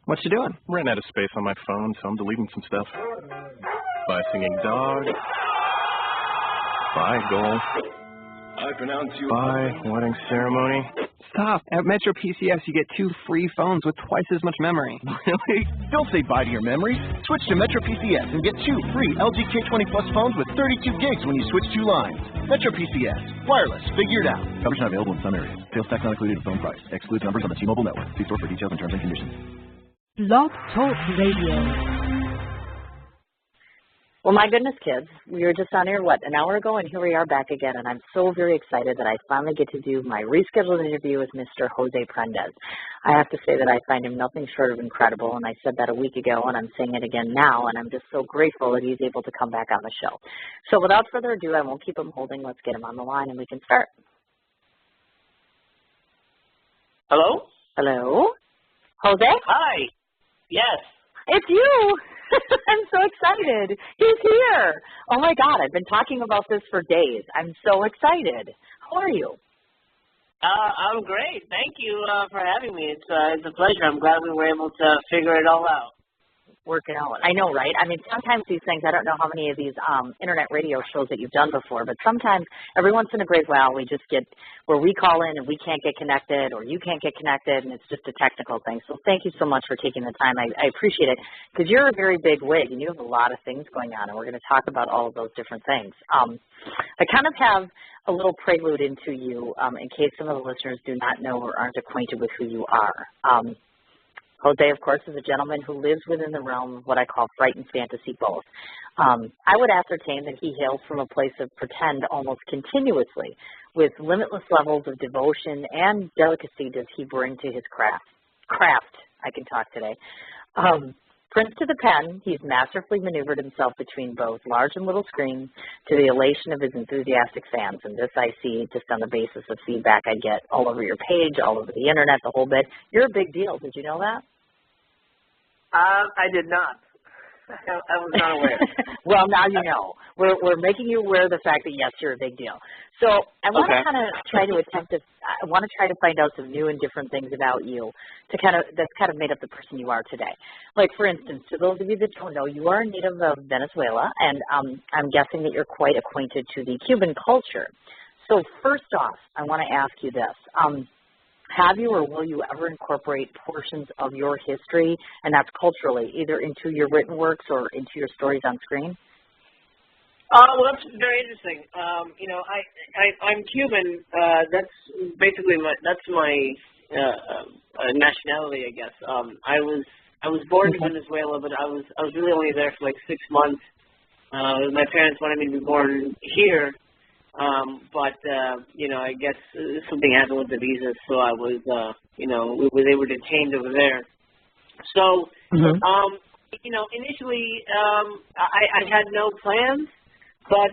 What you doing? Ran out of space on my phone, so I'm deleting some stuff. Bye, singing dog. Bye, goal. I pronounce you... Bye, wedding ceremony. Stop. At Metro PCS, you get 2 free phones with twice as much memory. Really? Don't say bye to your memories. Switch to Metro PCS and get 2 free LG K20 Plus phones with 32 gigs when you switch 2 lines. Metro PCS. Wireless. Figured out. Coverage not available in some areas. Sales tax not included in phone price. Excludes numbers on the T-Mobile network. See store for details and terms and conditions. Blog Talk Radio. Well, my goodness, kids, we were just on air, an hour ago, and here we are back again, and I'm so very excited that I finally get to do my rescheduled interview with Mr. Jose Prendes. I have to say that I find him nothing short of incredible, and I said that a week ago, and I'm saying it again now, and I'm just so grateful that he's able to come back on the show. So without further ado, I won't keep him holding. Let's get him on the line, and we can start. Hello? Hello? Jose? Hi. Yes. It's you. I'm so excited. He's here. Oh, my God. I've been talking about this for days. I'm so excited. How are you? I'm great. Thank you for having me. It's a pleasure. I'm glad we were able to figure it all out. Working out. I know, right? I mean, sometimes these things, I don't know how many of these internet radio shows that you've done before, but sometimes, every once in a great while, we just get where we call in and we can't get connected or you can't get connected, and it's just a technical thing. So thank you so much for taking the time. I appreciate it, because you're a very big wig and you have a lot of things going on, and we're going to talk about all of those different things. I kind of have a little prelude into you in case some of the listeners do not know or aren't acquainted with who you are. Jose, of course, is a gentleman who lives within the realm of what I call fright and fantasy both. I would ascertain that he hails from a place of pretend almost continuously, with limitless levels of devotion and delicacy does he bring to his craft. I can talk today. Prince to the pen, he's masterfully maneuvered himself between both large and little screens to the elation of his enthusiastic fans. And this I see just on the basis of feedback I get all over your page, all over the internet, the whole bit. You're a big deal. Did you know that? I did not. I was not aware. Well, now you know. We're making you aware of the fact that, yes, you're a big deal. So I want to kind of try to find out some new and different things about you that's kind of made up the person you are today. Like, for instance, to those of you that don't know, you are a native of Venezuela, and I'm guessing that you're quite acquainted to the Cuban culture. So first off, I want to ask you this. Have you or will you ever incorporate portions of your history, and that's culturally, either into your written works or into your stories on screen? Well, that's very interesting. I'm Cuban. That's basically my nationality, I guess. I was born in Venezuela, but I was really only there for like 6 months. My parents wanted me to be born here. I guess something happened with the visa, so I was, they were detained over there. So, initially, I had no plans, but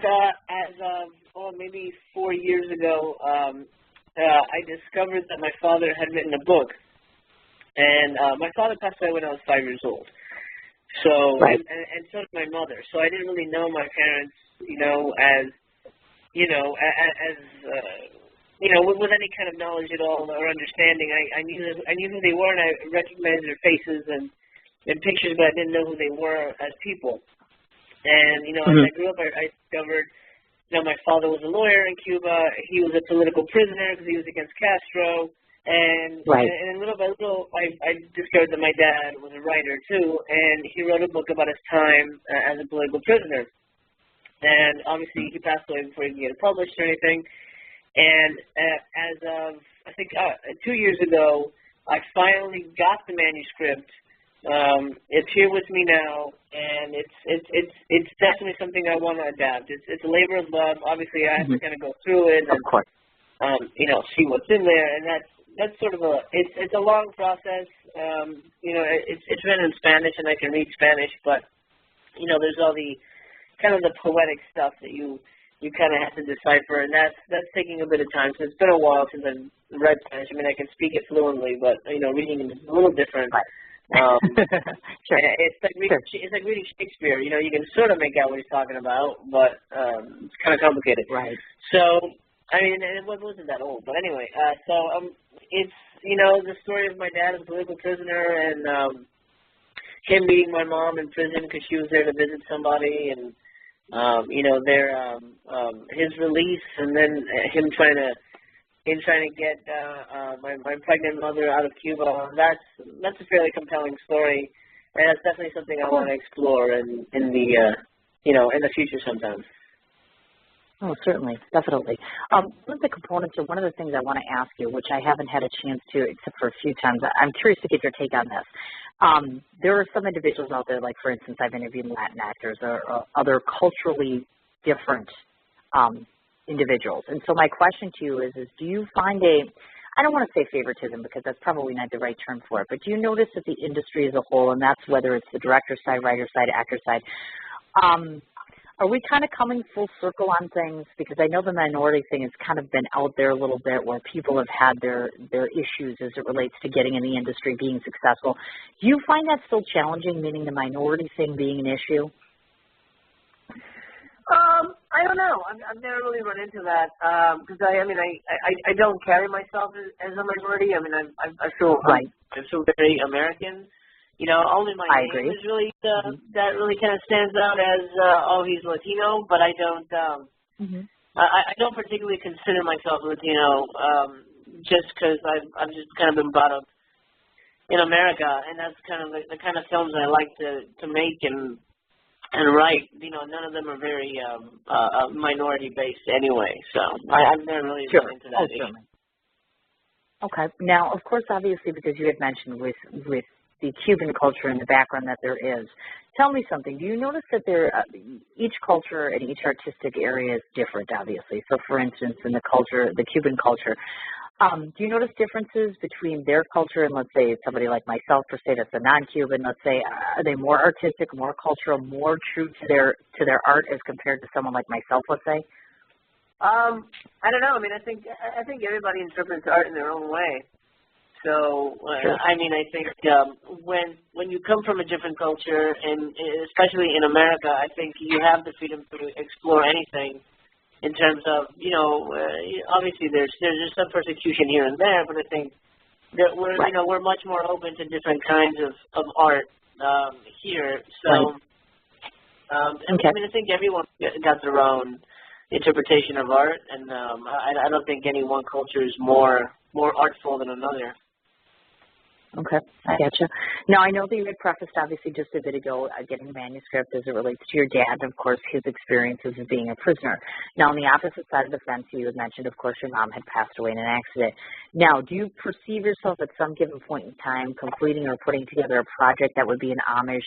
as of, maybe 4 years ago, I discovered that my father had written a book, and my father passed away when I was 5 years old. So, right. and so did my mother. So I didn't really know my parents, with any kind of knowledge at all or understanding. I knew who they were, and I recognized their faces and pictures, but I didn't know who they were as people. And, as I grew up, I discovered, my father was a lawyer in Cuba. He was a political prisoner because he was against Castro. And, right. And little by little, I discovered that my dad was a writer, too, and he wrote a book about his time as a political prisoner. And obviously, he passed away before he could get it published or anything. And as of, I think, 2 years ago, I finally got the manuscript. It's here with me now, and it's definitely something I want to adapt. It's a labor of love. Obviously, I have to kind of go through it and, see what's in there. And that's sort of it's a long process. It's written in Spanish, and I can read Spanish, but there's all the kind of the poetic stuff that you kind of have to decipher, and that's taking a bit of time. So it's been a while since I've read Spanish. I mean, I can speak it fluently, but reading it is a little different. Sure. It's like reading Shakespeare. You can sort of make out what he's talking about, but it's kind of complicated. Right. So I mean, it wasn't that old, but anyway. It's the story of my dad as a political prisoner, and him meeting my mom in prison because she was there to visit somebody, and his release, and then him trying to get my pregnant mother out of Cuba. That's a fairly compelling story, and that's definitely something I want to explore in the future sometime. Oh, certainly, definitely. One of the components, or one of the things I want to ask you, which I haven't had a chance to, except for a few times, I'm curious to get your take on this. There are some individuals out there, like, for instance, I've interviewed Latin actors or other culturally different individuals. And so my question to you is do you find I don't want to say favoritism because that's probably not the right term for it, but do you notice that the industry as a whole, and that's whether it's the director side, writer side, actor side, are we kind of coming full circle on things? Because I know the minority thing has kind of been out there a little bit where people have had their issues as it relates to getting in the industry, being successful. Do you find that still challenging, meaning the minority thing being an issue? I don't know. I've never really run into that because I don't carry myself as a minority. I mean, I feel very American. Only my name is really that really kind of stands out as he's Latino, but I don't I don't particularly consider myself Latino just because I've just kind of been brought up in America, and that's kind of the kind of films I like to make and write. None of them are very minority based anyway, so I've never really run into that issue. Okay. Now, of course, obviously, because you had mentioned with the Cuban culture and the background that there is, tell me something. Do you notice that each culture and each artistic area is different, obviously? So, for instance, in the Cuban culture, do you notice differences between their culture and, let's say, somebody like myself, per se, that's a non-Cuban? Let's say, are they more artistic, more cultural, more true to their art as compared to someone like myself, let's say? I don't know. I mean, I think everybody interprets art in their own way. So, I think when you come from a different culture, and especially in America, I think you have the freedom to explore anything in terms of, obviously there's some persecution here and there, but I think that we're much more open to different kinds of art here. So, I think everyone got their own interpretation of art, and I don't think any one culture is more artful than another. Okay, I gotcha. Now, I know that you had prefaced, obviously, just a bit ago, getting a manuscript as it relates to your dad, and, of course, his experiences of being a prisoner. Now, on the opposite side of the fence, you had mentioned, of course, your mom had passed away in an accident. Now, do you perceive yourself at some given point in time completing or putting together a project that would be an homage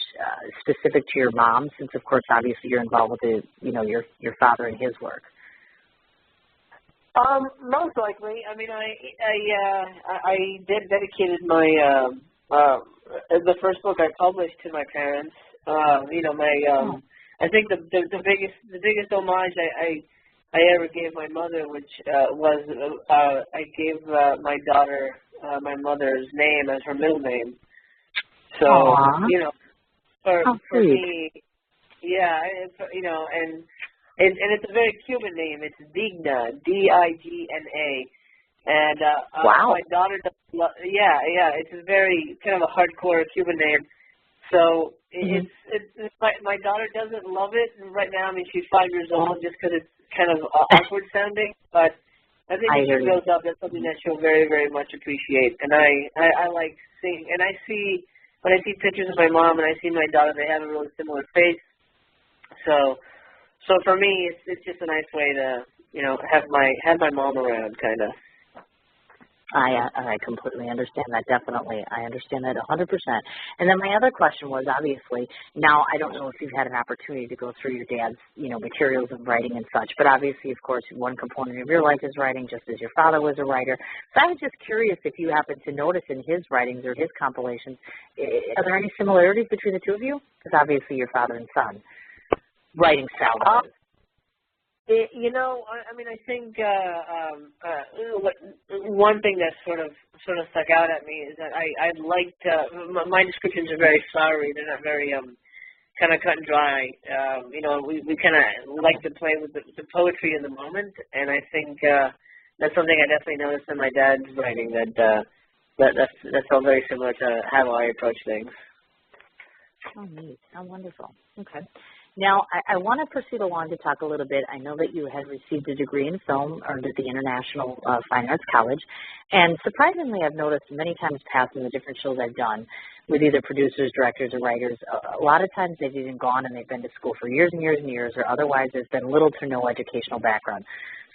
specific to your mom, since, of course, obviously, you're involved with your father and his work? Most likely. I mean, I dedicated my the first book I published to my parents. I think the biggest homage I ever gave my mother, which was I gave my daughter my mother's name as her middle name. So for me, yeah, and it's a very Cuban name. It's Digna, D-I-G-N-A. And my daughter doesn't it's a very kind of a hardcore Cuban name. So my daughter doesn't love it right now. I mean, she's 5 years old just because it's kind of awkward sounding. But I think when she grows up, that's something that she'll very, very much appreciate. And I like seeing, and when I see pictures of my mom and I see my daughter, they have a really similar face. So for me, it's just a nice way to, have my mom around, kind of. I completely understand that, definitely. I understand that 100%. And then my other question was, obviously, now I don't know if you've had an opportunity to go through your dad's, materials of writing and such, but obviously, of course, one component of your life is writing, just as your father was a writer. So I was just curious if you happen to notice in his writings or his compilations, are there any similarities between the two of you? Because obviously you're father and son. Writing style. I think one thing that sort of stuck out at me is that I liked my descriptions are very flowery. They're not very kind of cut and dry. We kind of like to play with the poetry in the moment, and I think that's something I definitely noticed in my dad's writing that felt very similar to how I approach things. Oh, neat. How wonderful. Okay. Now, I want to proceed along to talk a little bit. I know that you had received a degree in film, earned at the International Fine Arts College, and surprisingly, I've noticed many times past in the different shows I've done with either producers, directors, or writers, a lot of times they've even gone and they've been to school for years and years and years, or otherwise there's been little to no educational background.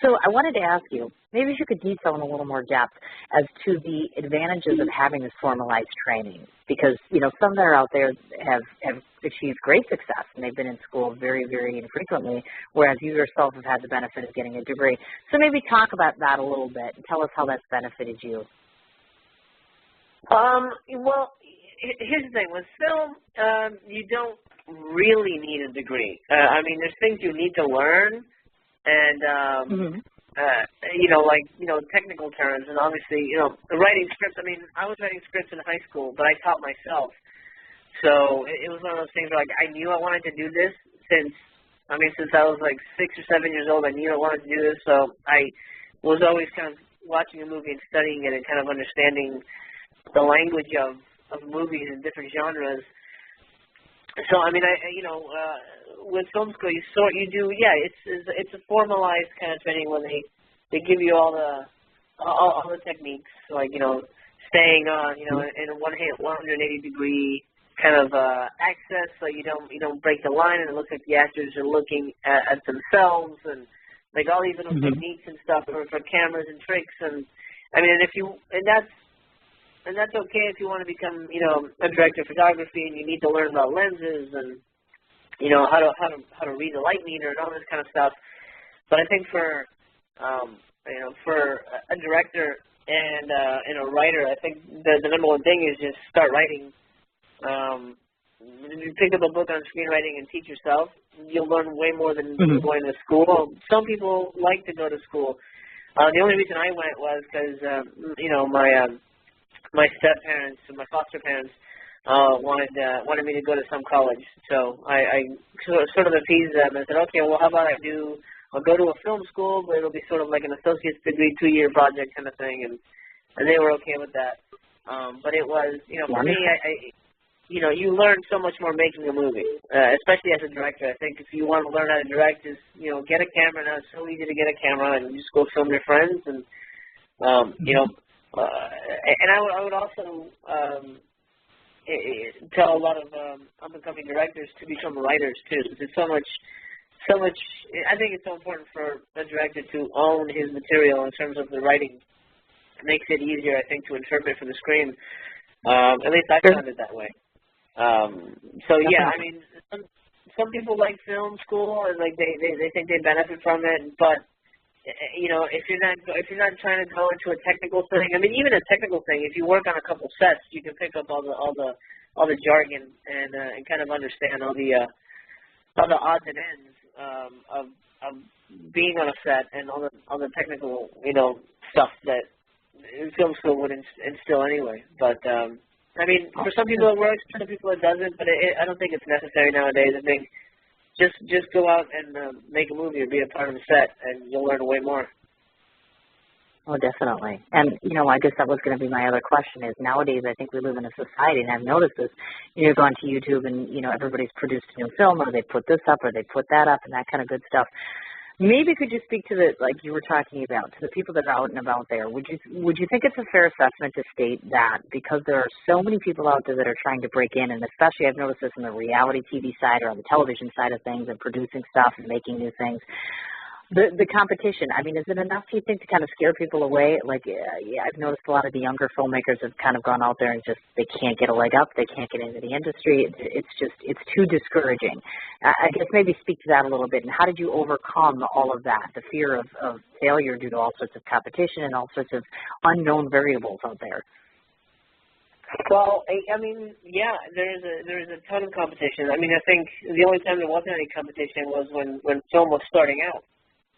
So I wanted to ask you, maybe if you could detail in a little more depth as to the advantages of having this formalized training, because, you know, some that are out there have achieved great success and they've been in school very, very infrequently, whereas you yourself have had the benefit of getting a degree. So maybe talk about that a little bit and tell us how that's benefited you. Well, here's the thing. With film, you don't really need a degree. I mean, there's things you need to learn, and technical terms, and obviously, writing scripts. I mean, I was writing scripts in high school, but I taught myself. So it was one of those things where, like, I knew I wanted to do this since I was like 6 or 7 years old. I knew I wanted to do this, so I was always kind of watching a movie and studying it and kind of understanding the language of movies in different genres. So, I mean, with film school, it's a formalized kind of training where they give you all the techniques, like, staying on, in a 180-degree kind of access, so you don't break the line, and it looks like the actors are looking at themselves, and like all these little techniques and stuff for cameras and tricks, and I mean, that's okay if you want to become, a director of photography, and you need to learn about lenses and, how to read the light meter and all this kind of stuff. But I think for a director and a writer, I think the number one thing is just start writing. You pick up a book on screenwriting and teach yourself. You'll learn way more than going to school. Some people like to go to school. The only reason I went was because, my step-parents and my foster parents wanted me to go to some college. So I sort of appeased them and said, okay, well, how about I'll go to a film school, but it'll be sort of like an associate's degree, 2-year project kind of thing, and they were okay with that. But it was, for me, you learn so much more making a movie, especially as a director. I think if you want to learn how to direct, just, get a camera. Now it's so easy to get a camera and just go film your friends. And, and I would also tell a lot of up-and-coming directors to become writers, too. There's so much, I think it's so important for a director to own his material in terms of the writing. It makes it easier, I think, to interpret for the screen. At least I found it that way. So yeah, I mean, some people like film school and like they think they benefit from it, but if you're not trying to go into a technical thing, I mean, even a technical thing, if you work on a couple sets, you can pick up all the jargon and kind of understand all the odds and ends of being on a set and all the technical stuff that film school would instill anyway. But I mean, for some people it works, for some people it doesn't, but I don't think it's necessary nowadays. I think just go out and make a movie or be a part of the set, and you'll learn way more. Oh, definitely. And, I guess that was going to be my other question is nowadays I think we live in a society, and I've noticed this, you go onto YouTube and, everybody's produced a new film, or they put this up, or they put that up, and that kind of good stuff. Maybe could you speak to like you were talking about, to the people that are out and about there? Would you think it's a fair assessment to state that because there are so many people out there that are trying to break in, and especially I've noticed this on the reality TV side or on the television side of things and producing stuff and making new things, the competition, I mean, is it enough, do you think, to kind of scare people away? Like, I've noticed a lot of the younger filmmakers have kind of gone out there and just, they can't get a leg up, they can't get into the industry, it's too discouraging. I guess maybe speak to that a little bit, and how did you overcome all of that, the fear of failure due to all sorts of competition and all sorts of unknown variables out there? Well, I mean, yeah, there is a ton of competition. I mean, I think the only time there wasn't any competition was when film was starting out.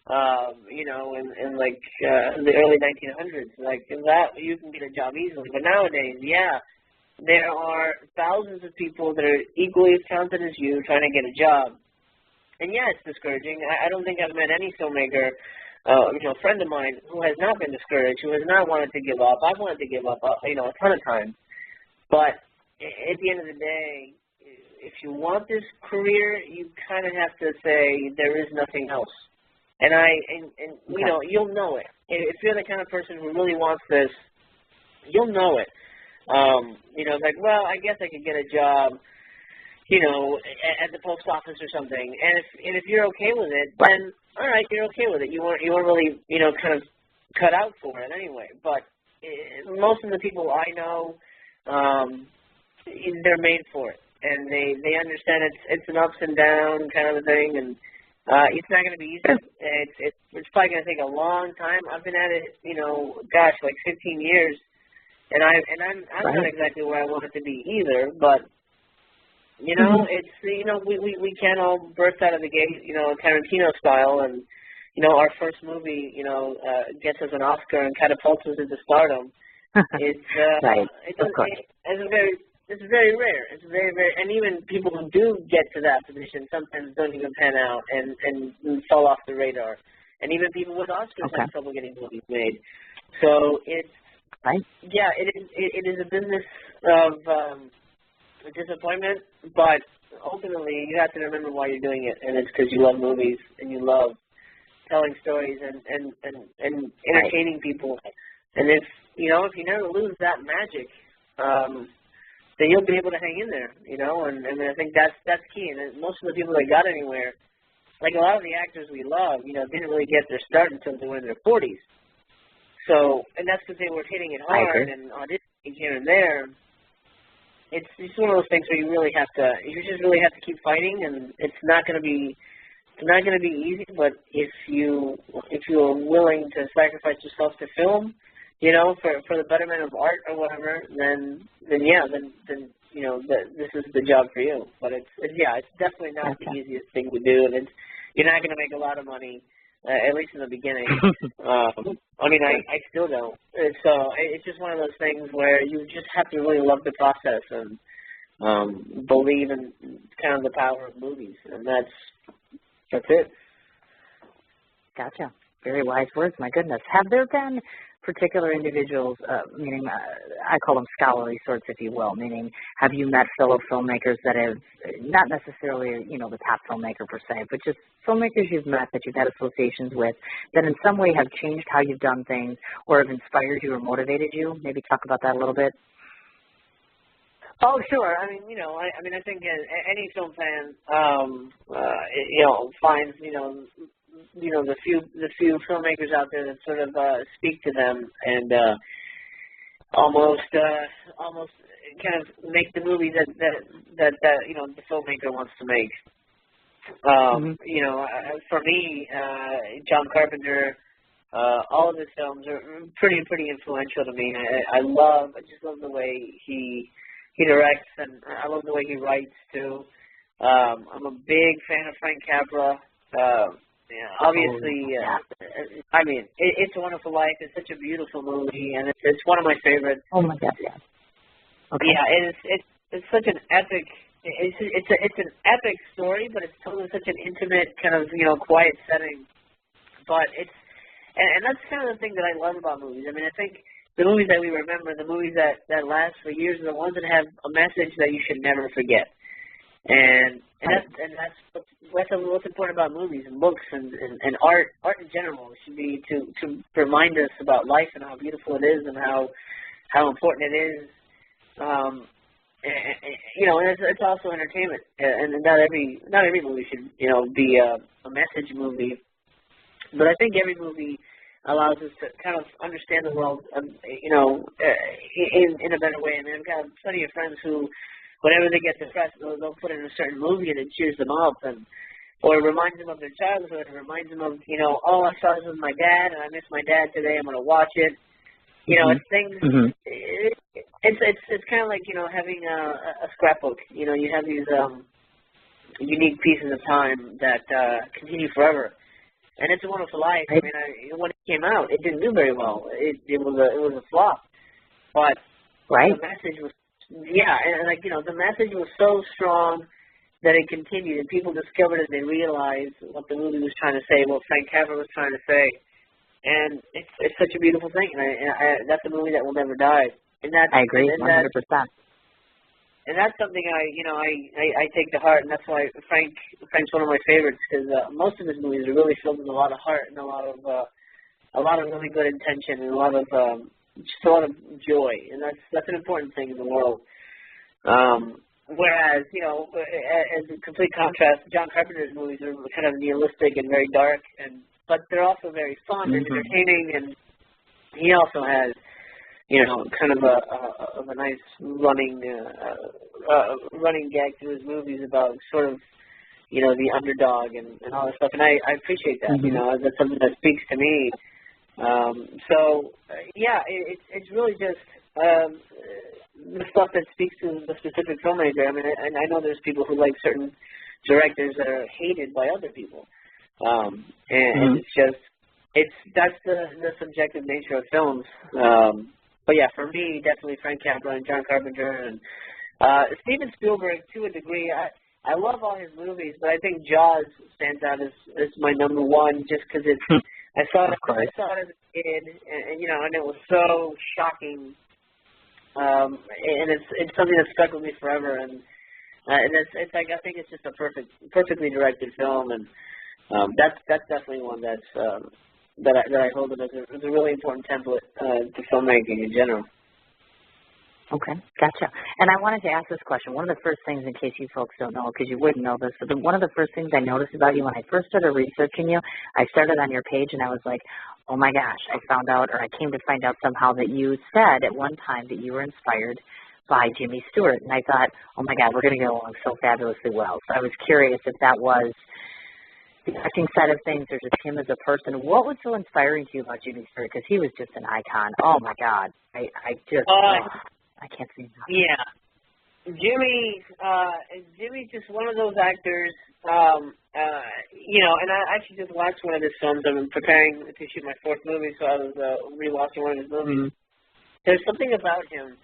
In like the early 1900s, like that you can get a job easily. But nowadays, yeah, there are thousands of people that are equally as talented as you trying to get a job. And yeah, it's discouraging. I don't think I've met any filmmaker, a friend of mine who has not been discouraged, who has not wanted to give up. I've wanted to give up, a ton of times. But at the end of the day, if you want this career, you kind of have to say there is nothing else. And you know, you'll know it. If you're the kind of person who really wants this, you'll know it. You know, like, well, I guess I could get a job, you know, at the post office or something. And if you're okay with it, then all right, you're okay with it. You weren't really, you know, kind of cut out for it anyway. But most of the people I know, they're made for it, and they understand it's an ups and down kind of a thing, and it's not going to be easy. It's probably going to take a long time. I've been at it, you know, gosh, like 15 years, and I'm not exactly where I want it to be either. But you know, it's, you know, we can't all burst out of the gate, you know, Tarantino style, and you know, our first movie, you know, gets us an Oscar and catapults us into stardom. It's very rare. It's very, and even people who do get to that position sometimes don't even pan out and fall off the radar. And even people with Oscars have trouble getting movies made. So it's, it is a business of disappointment, but ultimately you have to remember why you're doing it, and it's because you love movies and you love telling stories and entertaining people. And if you never lose that magic, then you'll be able to hang in there, you know, and I think that's key. And most of the people that got anywhere, like a lot of the actors we love, you know, didn't really get their start until they were in their 40s. So, and that's because they were hitting it hard and auditioning here and there. It's just one of those things where you just really have to keep fighting, and it's not going to be easy. But if you're willing to sacrifice yourself to film, you know, for the betterment of art or whatever, then you know, this is the job for you. But it's definitely not the easiest thing to do, and you're not going to make a lot of money, at least in the beginning. I mean, I still don't. So it's just one of those things where you just have to really love the process and believe in kind of the power of movies, and that's it. Gotcha. Very wise words. My goodness. Have there been particular individuals, meaning I call them scholarly sorts, if you will, meaning have you met fellow filmmakers that have, not necessarily, you know, the top filmmaker per se, but just filmmakers you've met that you've had associations with that in some way have changed how you've done things or have inspired you or motivated you? Maybe talk about that a little bit. Oh, sure. I mean, you know, I think any film fan, you know, finds, you know, the few filmmakers out there that sort of speak to them and almost kind of make the movie that you know, the filmmaker wants to make. You know, for me, John Carpenter, all of his films are pretty influential to me. I just love the way he directs, and I love the way he writes too. I'm a big fan of Frank Capra. Obviously, I mean, It's a Wonderful Life is such a beautiful movie, and it's one of my favorites. Oh my God, yeah. Okay. Yeah, it's such an epic. It's an epic story, but it's told in such an intimate kind of, you know, quiet setting. But and that's kind of the thing that I love about movies. I mean, I think the movies that we remember, the movies that last for years, are the ones that have a message that you should never forget. And that's what's important about movies and books and art in general. It should be to remind us about life and how beautiful it is and how important it is. You know, and it's also entertainment, and not every movie should, you know, be a message movie. But I think every movie allows us to kind of understand the world, you know, in a better way. I mean, I've got plenty of friends who, whenever they get depressed, they'll put in a certain movie and it cheers them up, or it reminds them of their childhood. It reminds them of, you know, oh, I saw this with my dad, and I miss my dad today. I'm going to watch it. You know, it's things. It's kind of like, you know, having a scrapbook. You know, you have these unique pieces of time that continue forever. And It's a Wonderful Life. I mean, when it came out, it didn't do very well. It was a flop. But the message was. Yeah, and like, you know, the message was so strong that it continued, and people discovered it. They realized what the movie was trying to say, what Frank Capra was trying to say, and it's such a beautiful thing. And that's a movie that will never die. And that's, I agree, 100%. and that's something I take to heart, and that's why Frank's one of my favorites, because most of his movies are really filled with a lot of heart and a lot of really good intention and a lot of joy, and that's an important thing in the world. Whereas, as a complete contrast, John Carpenter's movies are kind of nihilistic and very dark, but they're also very fun and entertaining, and he also has, kind of a nice running gag through his movies about sort of, the underdog and all that stuff, and I appreciate that. That's something that speaks to me. It's really just the stuff that speaks to the specific filmmaker. I mean, and I know there's people who like certain directors that are hated by other people, and that's the subjective nature of films. But yeah, for me, definitely Frank Capra and John Carpenter and Steven Spielberg to a degree. I love all his movies, but I think Jaws stands out as my number one, just because I saw it as a kid, and it was so shocking, and it's something that stuck with me forever, and it's like, I think it's just a perfectly directed film, and that's definitely one that I hold it as a really important template to filmmaking in general. Okay, gotcha. And I wanted to ask this question. One of the first things, in case you folks don't know, because you wouldn't know this, but one of the first things I noticed about you when I first started researching you, I started on your page and I was like, oh my gosh, I came to find out somehow that you said at one time that you were inspired by Jimmy Stewart. And I thought, oh my God, we're going to get along so fabulously well. So I was curious if that was the acting side of things or just him as a person. What was so inspiring to you about Jimmy Stewart? Because he was just an icon. Oh my God. I can't see that. Yeah. Jimmy's just one of those actors, and I actually just watched one of his films. I'm preparing to shoot my fourth movie, so I was rewatching one of his movies. There's something about him.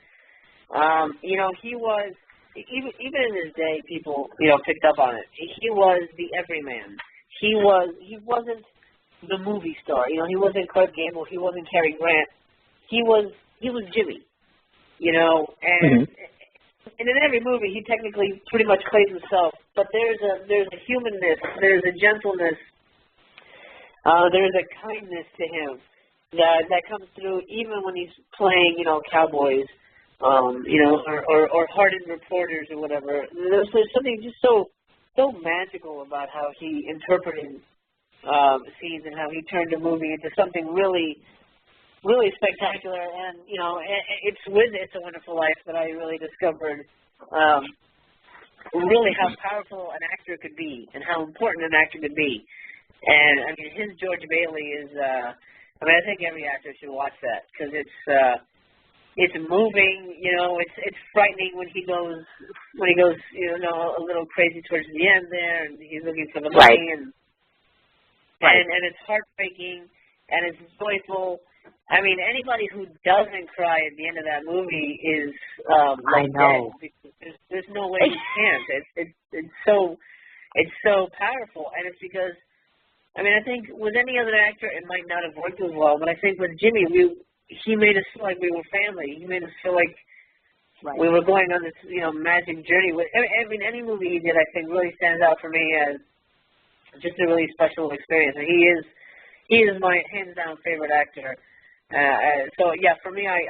He was, even in his day, people, picked up on it. He was the everyman. He wasn't the movie star. He wasn't Clark Gable. He wasn't Cary Grant. He was Jimmy. And in every movie he technically pretty much plays himself, but there's a humanness, there's a gentleness, there's a kindness to him that comes through even when he's playing, cowboys, or hardened reporters or whatever. There's something just so magical about how he interpreted scenes and how he turned a movie into something really spectacular, and it's with It's a Wonderful Life that I really discovered really how powerful an actor could be and how important an actor could be. And I mean, his George Bailey is I think every actor should watch that, because it's moving, it's frightening when he goes a little crazy towards the end there, and he's looking for the money, and it's heartbreaking and it's joyful. I mean, anybody who doesn't cry at the end of that movie is I know. Dead. There's no way you can't. It's so powerful, and it's because, I mean, I think with any other actor it might not have worked as well, but I think with Jimmy, he made us feel like we were family. He made us feel like we were going on this magic journey. I mean, any movie he did, I think, really stands out for me as just a really special experience. And he is my hands down favorite actor. So yeah, for me, I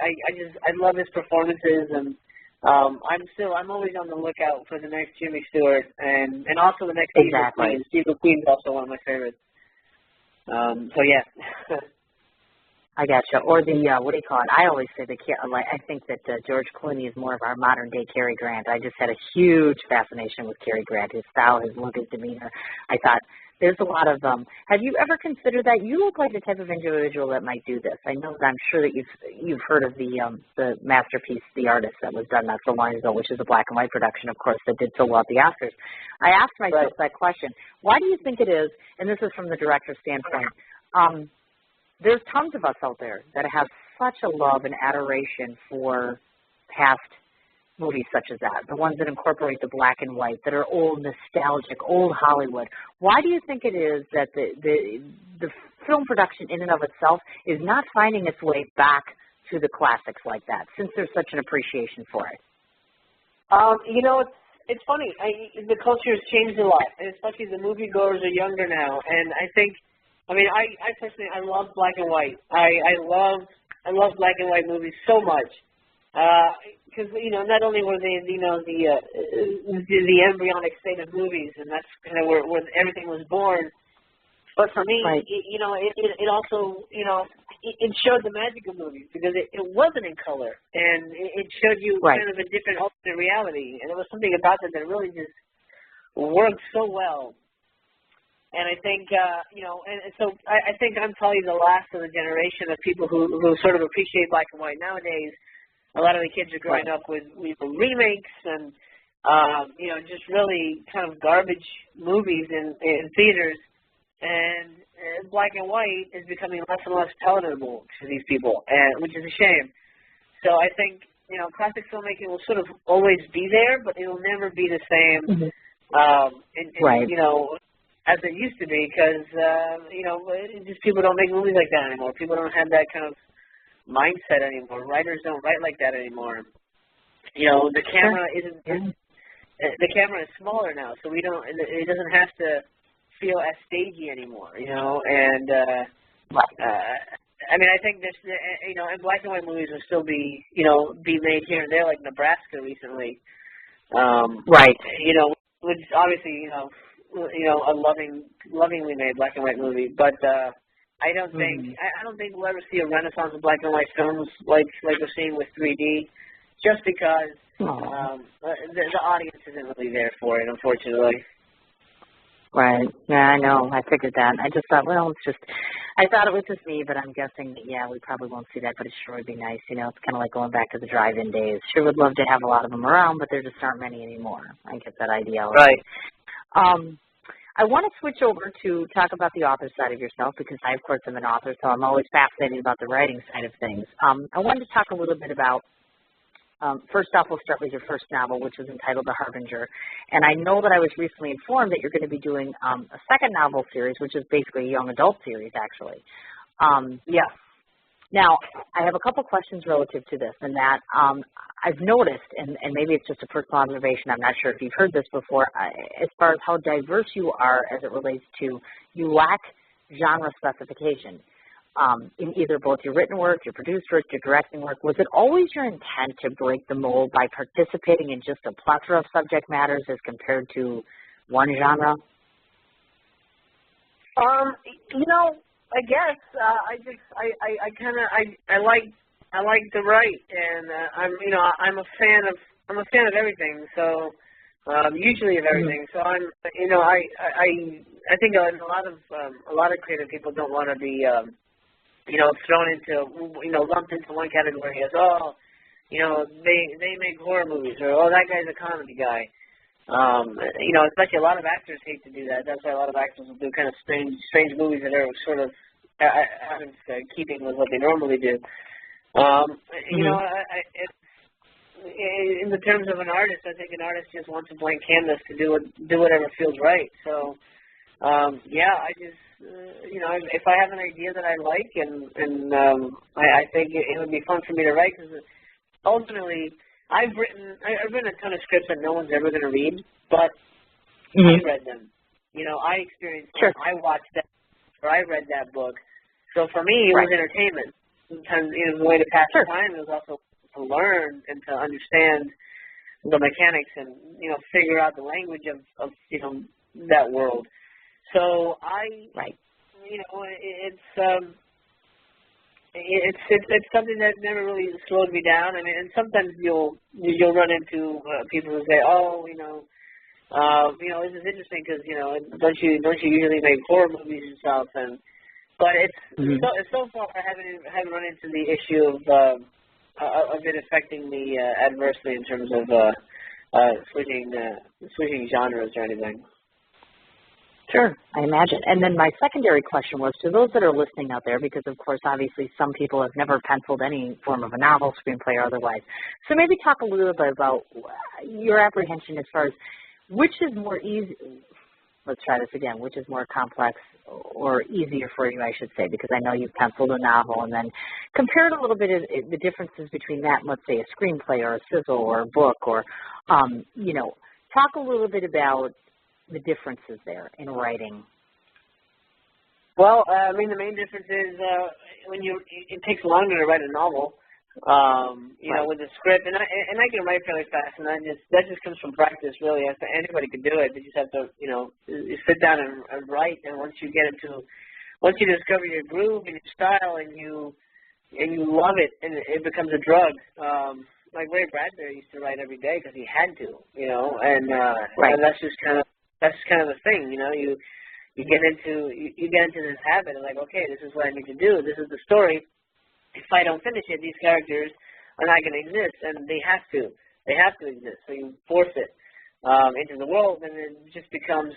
love his performances, and I'm always on the lookout for the next Jimmy Stewart, and also the next Steve McQueen. Steve McQueen's also one of my favorites. So yeah. I gotcha. Or the what do you call it? I always say I think that George Clooney is more of our modern day Cary Grant. I just had a huge fascination with Cary Grant, his style, his look, his demeanor. I thought there's a lot of have you ever considered that? You look like the type of individual that might do this. I know that I'm sure that you've heard of the masterpiece, The Artist, that was done not so long ago, which is a black and white production, of course, that did so well at the Oscars. I asked myself that question. Why do you think it is, and this is from the director's standpoint, there's tons of us out there that have such a love and adoration for past movies such as that, the ones that incorporate the black and white, that are old, nostalgic, old Hollywood. Why do you think it is that the film production in and of itself is not finding its way back to the classics like that, since there's such an appreciation for it? You know, it's funny. The culture has changed a lot, and especially the moviegoers are younger now. And I think, I personally, I love black and white. I love black and white movies so much. Because not only were they the embryonic state of movies, and that's kind of where everything was born. But for me, right. it also it showed the magic of movies because it wasn't in color, and it showed you right. kind of a different alternate reality, and there was something about that really just worked so well. And I think so I think I'm probably the last of the generation of people who sort of appreciate black and white nowadays. A lot of the kids are growing up with remakes and just really kind of garbage movies in theaters, and black and white is becoming less and less palatable to these people, and which is a shame. So I think classic filmmaking will sort of always be there, but it'll never be the same, right. As it used to be, because just people don't make movies like that anymore. People don't have that kind of mindset anymore. Writers don't write like that anymore. The camera isn't. The camera is smaller now, so we don't. It doesn't have to feel as stagey anymore. And I think this. And black and white movies will still be made here and there, like Nebraska recently. Right. Which obviously a lovingly made black and white movie, but. I don't think we'll ever see a renaissance of black and white films like we're seeing with 3D, just because the audience isn't really there for it, unfortunately. Right. Yeah, I know. I figured that. I just thought, I thought it was just me, but I'm guessing that, we probably won't see that, but it sure would be nice. It's kind of like going back to the drive-in days. Sure would love to have a lot of them around, but there just aren't many anymore. I get that ideology. Right. I want to switch over to talk about the author side of yourself because I, of course, am an author, so I'm always fascinated about the writing side of things. I wanted to talk a little bit about, first off, we'll start with your first novel, which is entitled The Harbinger. And I know that I was recently informed that you're going to be doing a second novel series, which is basically a young adult series, actually. Yeah. Now, I have a couple questions relative to this, and that I've noticed, and maybe it's just a personal observation, I'm not sure if you've heard this before, as far as how diverse you are as it relates to, you lack genre specification in either both your written work, your produced work, your directing work. Was it always your intent to break the mold by participating in just a plethora of subject matters as compared to one genre? I guess I like to write, and I'm a fan of everything. So usually of everything. So I think a lot of creative people don't want to be thrown into lumped into one category as they make horror movies, or that guy's a comedy guy. Especially a lot of actors hate to do that. That's why a lot of actors will do kind of strange movies that are sort of out of keeping with what they normally do. In the terms of an artist, I think an artist just wants a blank canvas to do whatever feels right. So, I just, if I have an idea that I like, and I think it would be fun for me to write, because ultimately, I've written a ton of scripts that no one's ever going to read, but I read them. I experienced them. I watched them, or I read that book. So for me, it was entertainment. Sometimes it was a way to pass the time. It was also to learn and to understand the mechanics and, figure out the language of that world. So it's something that never really slowed me down. I mean, and sometimes you'll run into people who say, this is interesting because don't you usually make horror movies and stuff? But it's so far I haven't run into the issue of it affecting me adversely in terms of switching genres or anything. Sure, I imagine. And then my secondary question was to those that are listening out there, because of course, obviously, some people have never penciled any form of a novel, screenplay, or otherwise. So maybe talk a little bit about your apprehension as far as which is more easy. let's try this again. Which is more complex or easier for you, I should say, because I know you've penciled a novel, and then compared a little bit of the differences between that and, let's say, a screenplay or a sizzle or a book, or, you know, talk a little bit about the differences there in writing. Well, I mean, the main difference is it takes longer to write a novel. You know, with a script, and I can write fairly fast, and that just comes from practice, really. Anybody can do it. They just have to, you know, you sit down and write, and once you discover your groove and your style, and you love it, and it becomes a drug. Like Ray Bradbury used to write every day because he had to, you know, and that's just kind of the thing, you know. You get into this habit of like, okay, this is what I need to do. This is the story. If I don't finish it, these characters are not going to exist, and they have to exist. So you force it into the world, and it just becomes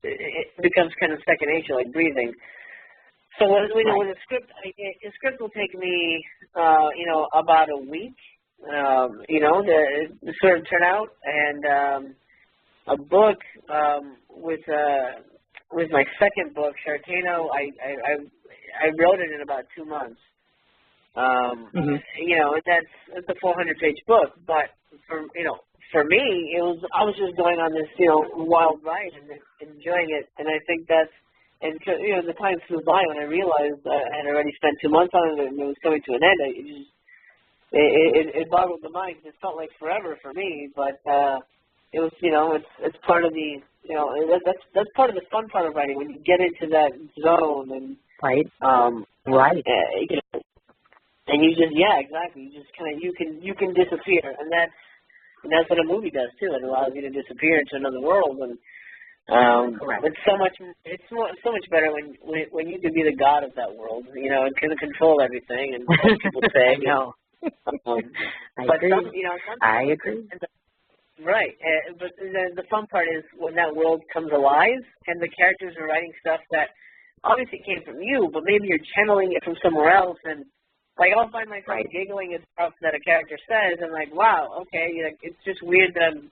kind of second nature, like breathing. So with a script, a script will take me, you know, about a week, you know, to sort of turn out, and a book with my second book, Chartano, I wrote it in about 2 months. You know, that's a 400-page book, but for me, I was just going on this, you know, wild ride and enjoying it, and I think and you know, the time flew by when I realized I had already spent 2 months on it and it was coming to an end. It boggled the mind. It felt like forever for me, but it was, you know, it's part of the, you know, that's part of the fun part of writing, when you get into that zone and you know. And you just, yeah, exactly. You just kind of, you can disappear, and that's what a movie does too. It allows you to disappear into another world, and it's so much better when you can be the god of that world, you know, and can control everything. And what people say, no, I agree. I agree. Right, but the fun part is when that world comes alive, and the characters are writing stuff that obviously came from you, but maybe you're channeling it from somewhere else, and like, I'll find myself giggling at stuff that a character says, and like, wow, okay, you know, it's just weird that I'm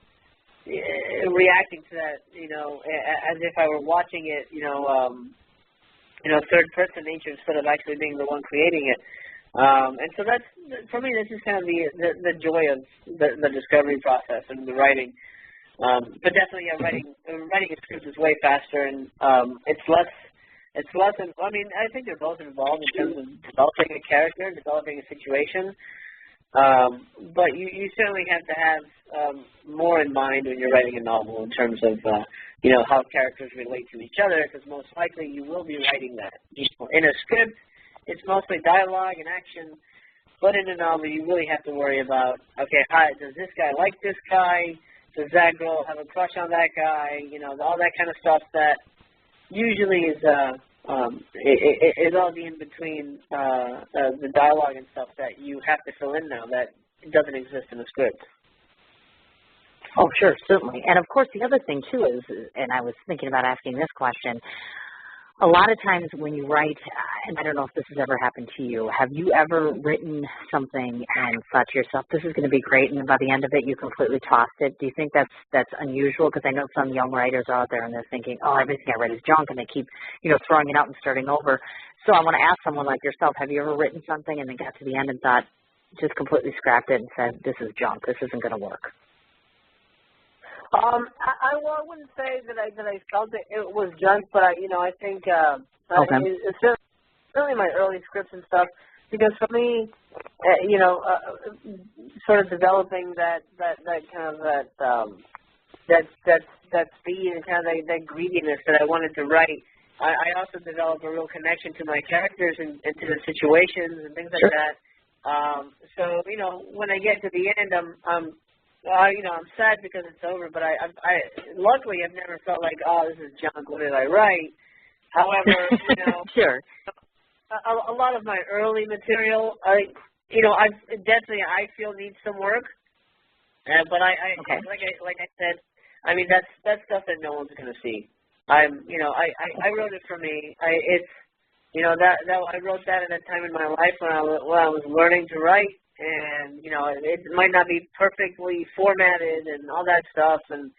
reacting to that, you know, as if I were watching it, you know, third-person nature instead of actually being the one creating it. And so that's, for me, that's just kind of the joy of the discovery process and the writing. But definitely, yeah, writing a script is way faster, and it's less. I mean, I think they're both involved in terms of developing a character, developing a situation. But you certainly have to have more in mind when you're writing a novel in terms of, you know, how characters relate to each other, because most likely you will be writing that. In a script, it's mostly dialogue and action. But in a novel, you really have to worry about, okay, does this guy like this guy? Does that girl have a crush on that guy? You know, all that kind of stuff that usually is all the in between the dialogue and stuff that you have to fill in now that doesn't exist in the script. Oh, sure, certainly. And of course, the other thing too is, and I was thinking about asking this question, a lot of times when you write, and I don't know if this has ever happened to you, have you ever written something and thought to yourself, this is going to be great, and by the end of it, you completely tossed it? Do you think that's unusual? Because I know some young writers are out there and they're thinking, oh, everything I read is junk, and they keep, you know, throwing it out and starting over. So I want to ask someone like yourself, have you ever written something and then got to the end and thought, just completely scrapped it and said, this is junk, this isn't going to work? I wouldn't say that I felt it was junk, but I think it's certainly my early scripts and stuff, because for me, sort of developing that kind of that speed and kind of that greediness that I wanted to write. I also developed a real connection to my characters and to the situations and things like that. So when I get to the end, I'm sad because it's over, but I luckily I've never felt like, oh, this is junk, what did I write? However, sure. A lot of my early material, I feel needs some work. But like I said, I mean, that's stuff that no one's going to see. I wrote it for me. I wrote that at a time in my life when I was learning to write. And, it might not be perfectly formatted and all that stuff. And,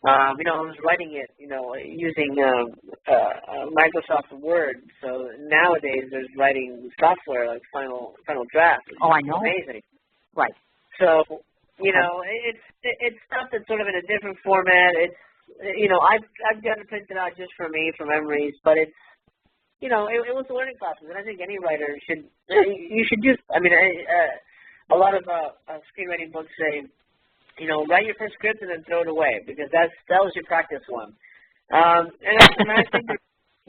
You know, I was writing it, you know, using Microsoft Word. So nowadays there's writing software like Final Draft. Oh, I know. Amazing. Right. So, you know, it's stuff that's sort of in a different format. It's, you know, I've got it printed out just for me, for memories, but it's, you know, it was learning classes, and I think any writer should, you should just, I mean, a lot of screenwriting books say, you know, write your first script and then throw it away, because that was your practice one. And I think,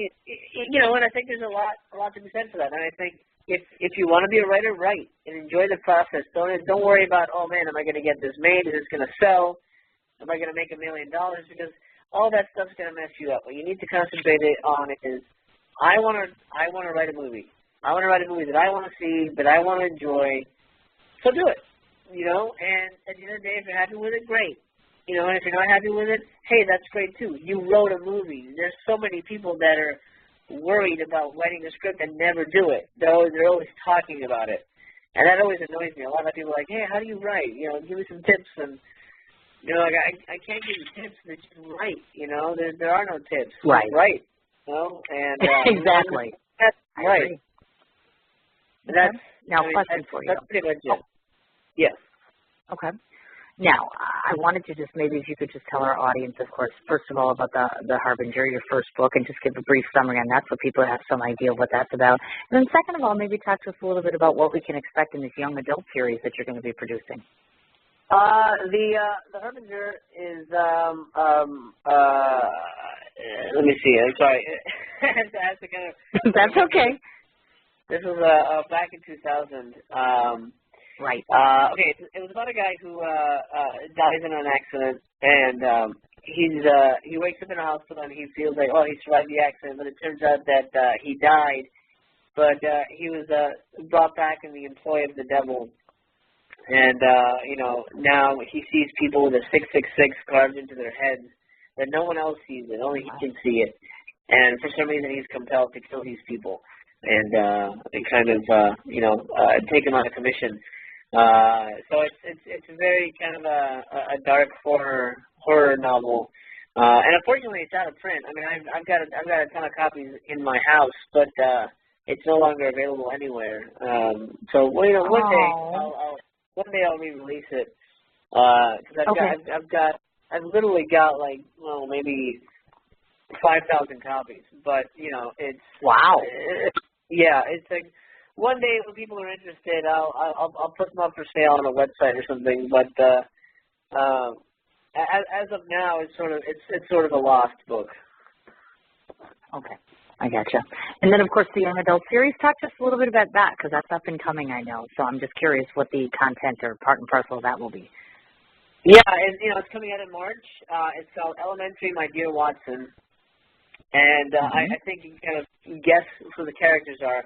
you know, and I think there's a lot to be said for that. And I think if you want to be a writer, write and enjoy the process. Don't worry about, oh man, am I going to get this made? Is this going to sell? Am I going to make $1 million? Because all that stuff's going to mess you up. What you need to concentrate on is, I want to write a movie. I want to write a movie that I want to see, that I want to enjoy. So do it, you know. And at the end of the day, if you're happy with it, great. You know, and if you're not happy with it, hey, that's great too. You wrote a movie. There's so many people that are worried about writing a script and never do it. They're always talking about it, and that always annoys me. A lot of people are like, hey, how do you write? You know, give me some tips. And you know, like I can't give you tips. But just write. You know, there are no tips. Right. Write. No, and exactly. That's right. That's now question for you. That's pretty much it. Yes. Okay. Now, I wanted to just maybe if you could just tell our audience, of course, first of all about the Harbinger, your first book, and just give a brief summary on that so people have some idea of what that's about. And then second of all, maybe talk to us a little bit about what we can expect in this young adult series that you're going to be producing. The Harbinger is let me see. I'm sorry. I have to kind of. That's okay. This was back in 2000. Right. Okay. It was about a guy who dies in an accident, and he wakes up in a hospital and he feels like, oh, he survived the accident, but it turns out that he died, but he was brought back in the employ of the devil. And, you know, now he sees people with a 666 carved into their heads that no one else sees it. Only he can see it. And for some reason he's compelled to kill these people and kind of, you know, take them out of commission. So it's a very kind of a dark horror novel. And unfortunately it's out of print. I mean, I've got a ton of copies in my house, but it's no longer available anywhere. So, well, you know, one day I'll re-release it, because I've literally got like, well, maybe 5,000 copies, but you know, it's wow. Yeah, it's like one day when people are interested, I'll put them up for sale on a website or something. But as of now, it's sort of a lost book. Okay. I gotcha. And then, of course, the young adult series. Talk to us a little bit about that, because that's up and coming, I know. So I'm just curious what the content or part and parcel of that will be. Yeah, and, you know, it's coming out in March. It's called Elementary, My Dear Watson. And I think you can kind of guess who the characters are.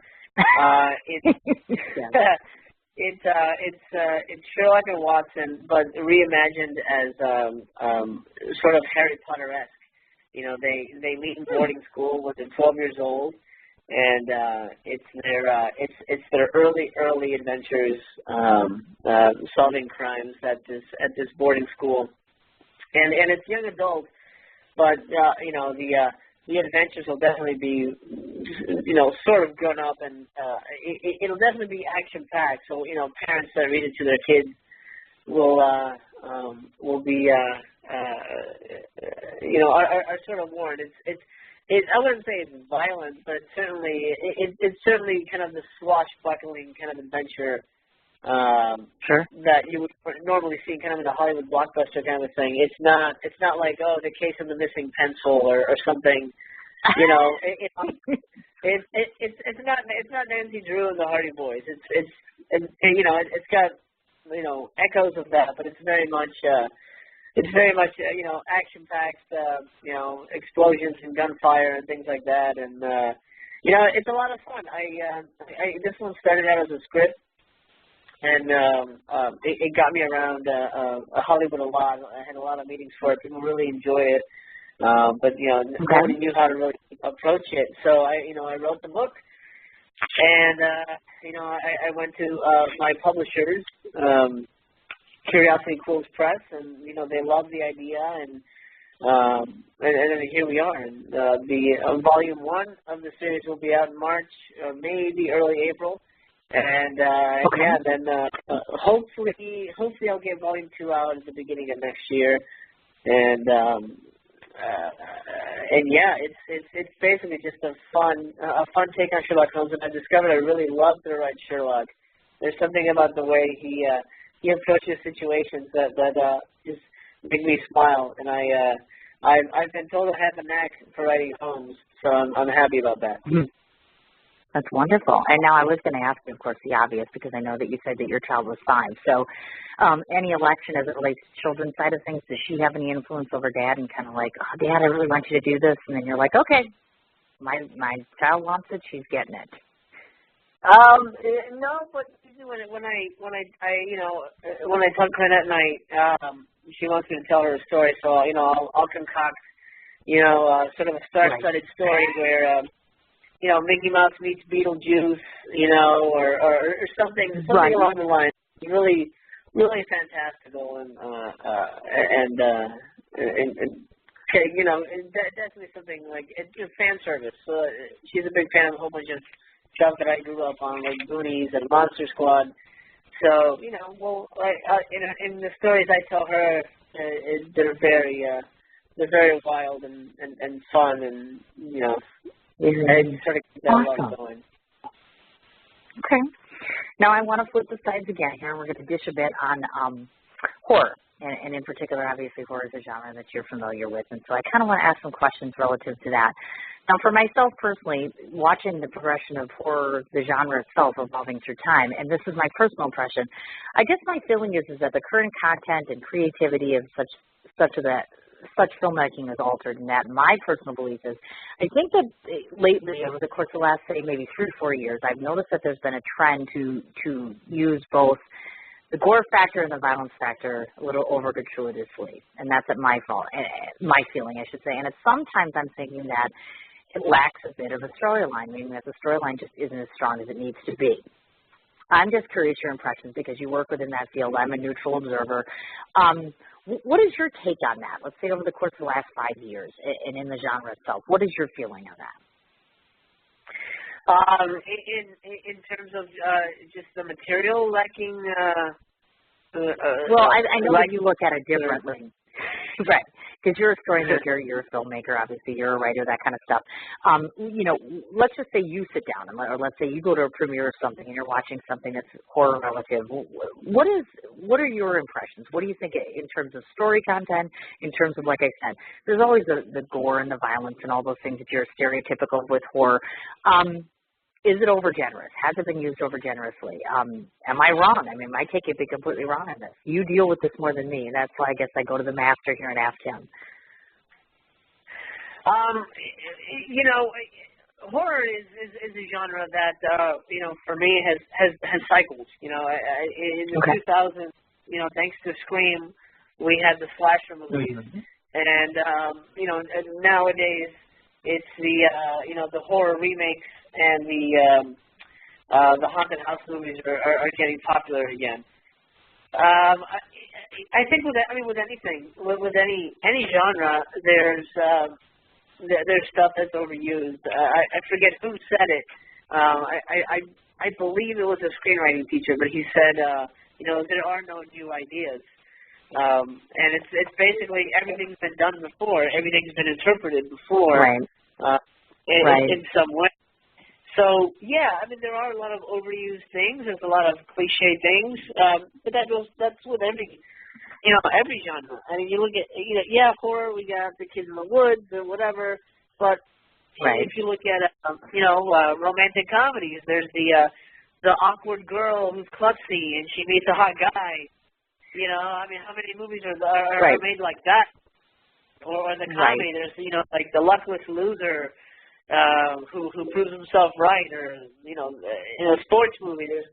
It's Sherlock and Watson, but reimagined as sort of Harry Potter-esque. You know, they meet in boarding school when they're 12 years old, and it's their early adventures solving crimes at this boarding school, and it's young adult, but you know, the adventures will definitely be, you know, sort of grown up, and it'll definitely be action packed. So, you know, parents that read it to their kids will be you know, are sort of warned. I wouldn't say it's violent, but it's certainly kind of the swashbuckling kind of adventure sure. that you would normally see kind of in a Hollywood blockbuster kind of a thing. It's not like, oh, the case of the missing pencil or something. You know, it's not Nancy Drew and the Hardy Boys. It's you know, it's got, you know, echoes of that, but it's very much you know, action-packed, you know, explosions and gunfire and things like that, and you know, it's a lot of fun. This one started out as a script, and it got me around Hollywood a lot. I had a lot of meetings for it. People really enjoyed it, but you know, nobody knew how to really approach it. So I wrote the book, and you know, I went to my publishers. Curiosity Quills Press, and you know, they loved the idea, and And then here we are. And, the volume 1 of the series will be out in March, maybe early April. And yeah, then hopefully I'll get volume 2 out at the beginning of next year. And yeah, it's basically just a fun take on Sherlock Holmes. And I discovered I really love to write Sherlock. There's something about the way he approaches situations that just make me smile. And I've been told I have a knack for writing Holmes, so I'm happy about that. That's wonderful. And now I was going to ask you, of course, the obvious, because I know that you said that your child was 5. So any election as it relates to children's side of things, does she have any influence over Dad and kind of like, oh, Dad, I really want you to do this? And then you're like, okay, my child wants it, she's getting it. No, but when I talk to her at night, she wants me to tell her a story, so I'll concoct sort of a star-studded story where Mickey Mouse meets Beetlejuice, or something along the line. Really, really fantastical, and definitely something like it's just fan service. So she's a big fan of a whole bunch of stuff that I grew up on, like Goonies and Monster Squad. So in the stories I tell her, they're very wild and fun, and I sort of keep that love going. Okay. Now I want to flip the sides again here, and we're going to dish a bit on horror, and in particular, obviously, horror is a genre that you're familiar with, and so I kind of want to ask some questions relative to that. Now, for myself personally, watching the progression of horror, the genre itself evolving through time, and this is my personal impression, I guess my feeling is that the current content and creativity of such filmmaking is altered, and that my personal belief is, I think that lately, over the course of the last, say, maybe 3 or 4 years, I've noticed that there's been a trend to use both the gore factor and the violence factor a little over gratuitously, and that's my feeling, I should say. And sometimes I'm thinking that it lacks a bit of a storyline, meaning that the storyline just isn't as strong as it needs to be. I'm just curious your impressions because you work within that field. I'm a neutral observer. What is your take on that? Let's say over the course of the last 5 years and in the genre itself. What is your feeling on that? In terms of just the material lacking. Well, I know that you look at it differently, right? Because you're a story maker, you're a filmmaker, obviously you're a writer, that kind of stuff. Let's just say you sit down, or let's say you go to a premiere of something and you're watching something that's horror relative. What are your impressions? What do you think in terms of story content, in terms of, like I said, there's always the gore and the violence and all those things that you're stereotypical with horror. Is it overgenerous? Has it been used overgenerously? Am I wrong? I mean, my take could be completely wrong on this. You deal with this more than me, and that's why I guess I go to the master here and ask him. Horror is a genre that for me has cycles. In the 2000s, thanks to Scream, we had the slasher movies, and nowadays it's the horror remakes. And the haunted house movies are getting popular again. I think with anything, with any genre, there's stuff that's overused. I forget who said it. I believe it was a screenwriting teacher, but he said, there are no new ideas. And it's basically everything's been done before, everything's been interpreted before, right. In some way. So, yeah, there are a lot of overused things. There's a lot of cliche things, but that's with every genre. You look at, horror, we got The Kids in the Woods or whatever, but if you look at, romantic comedies, there's the awkward girl who's klutzy and she meets a hot guy. How many movies are made like that? Or the comedy, there's, like the luckless loser, who proves himself right, or in a sports movie, there's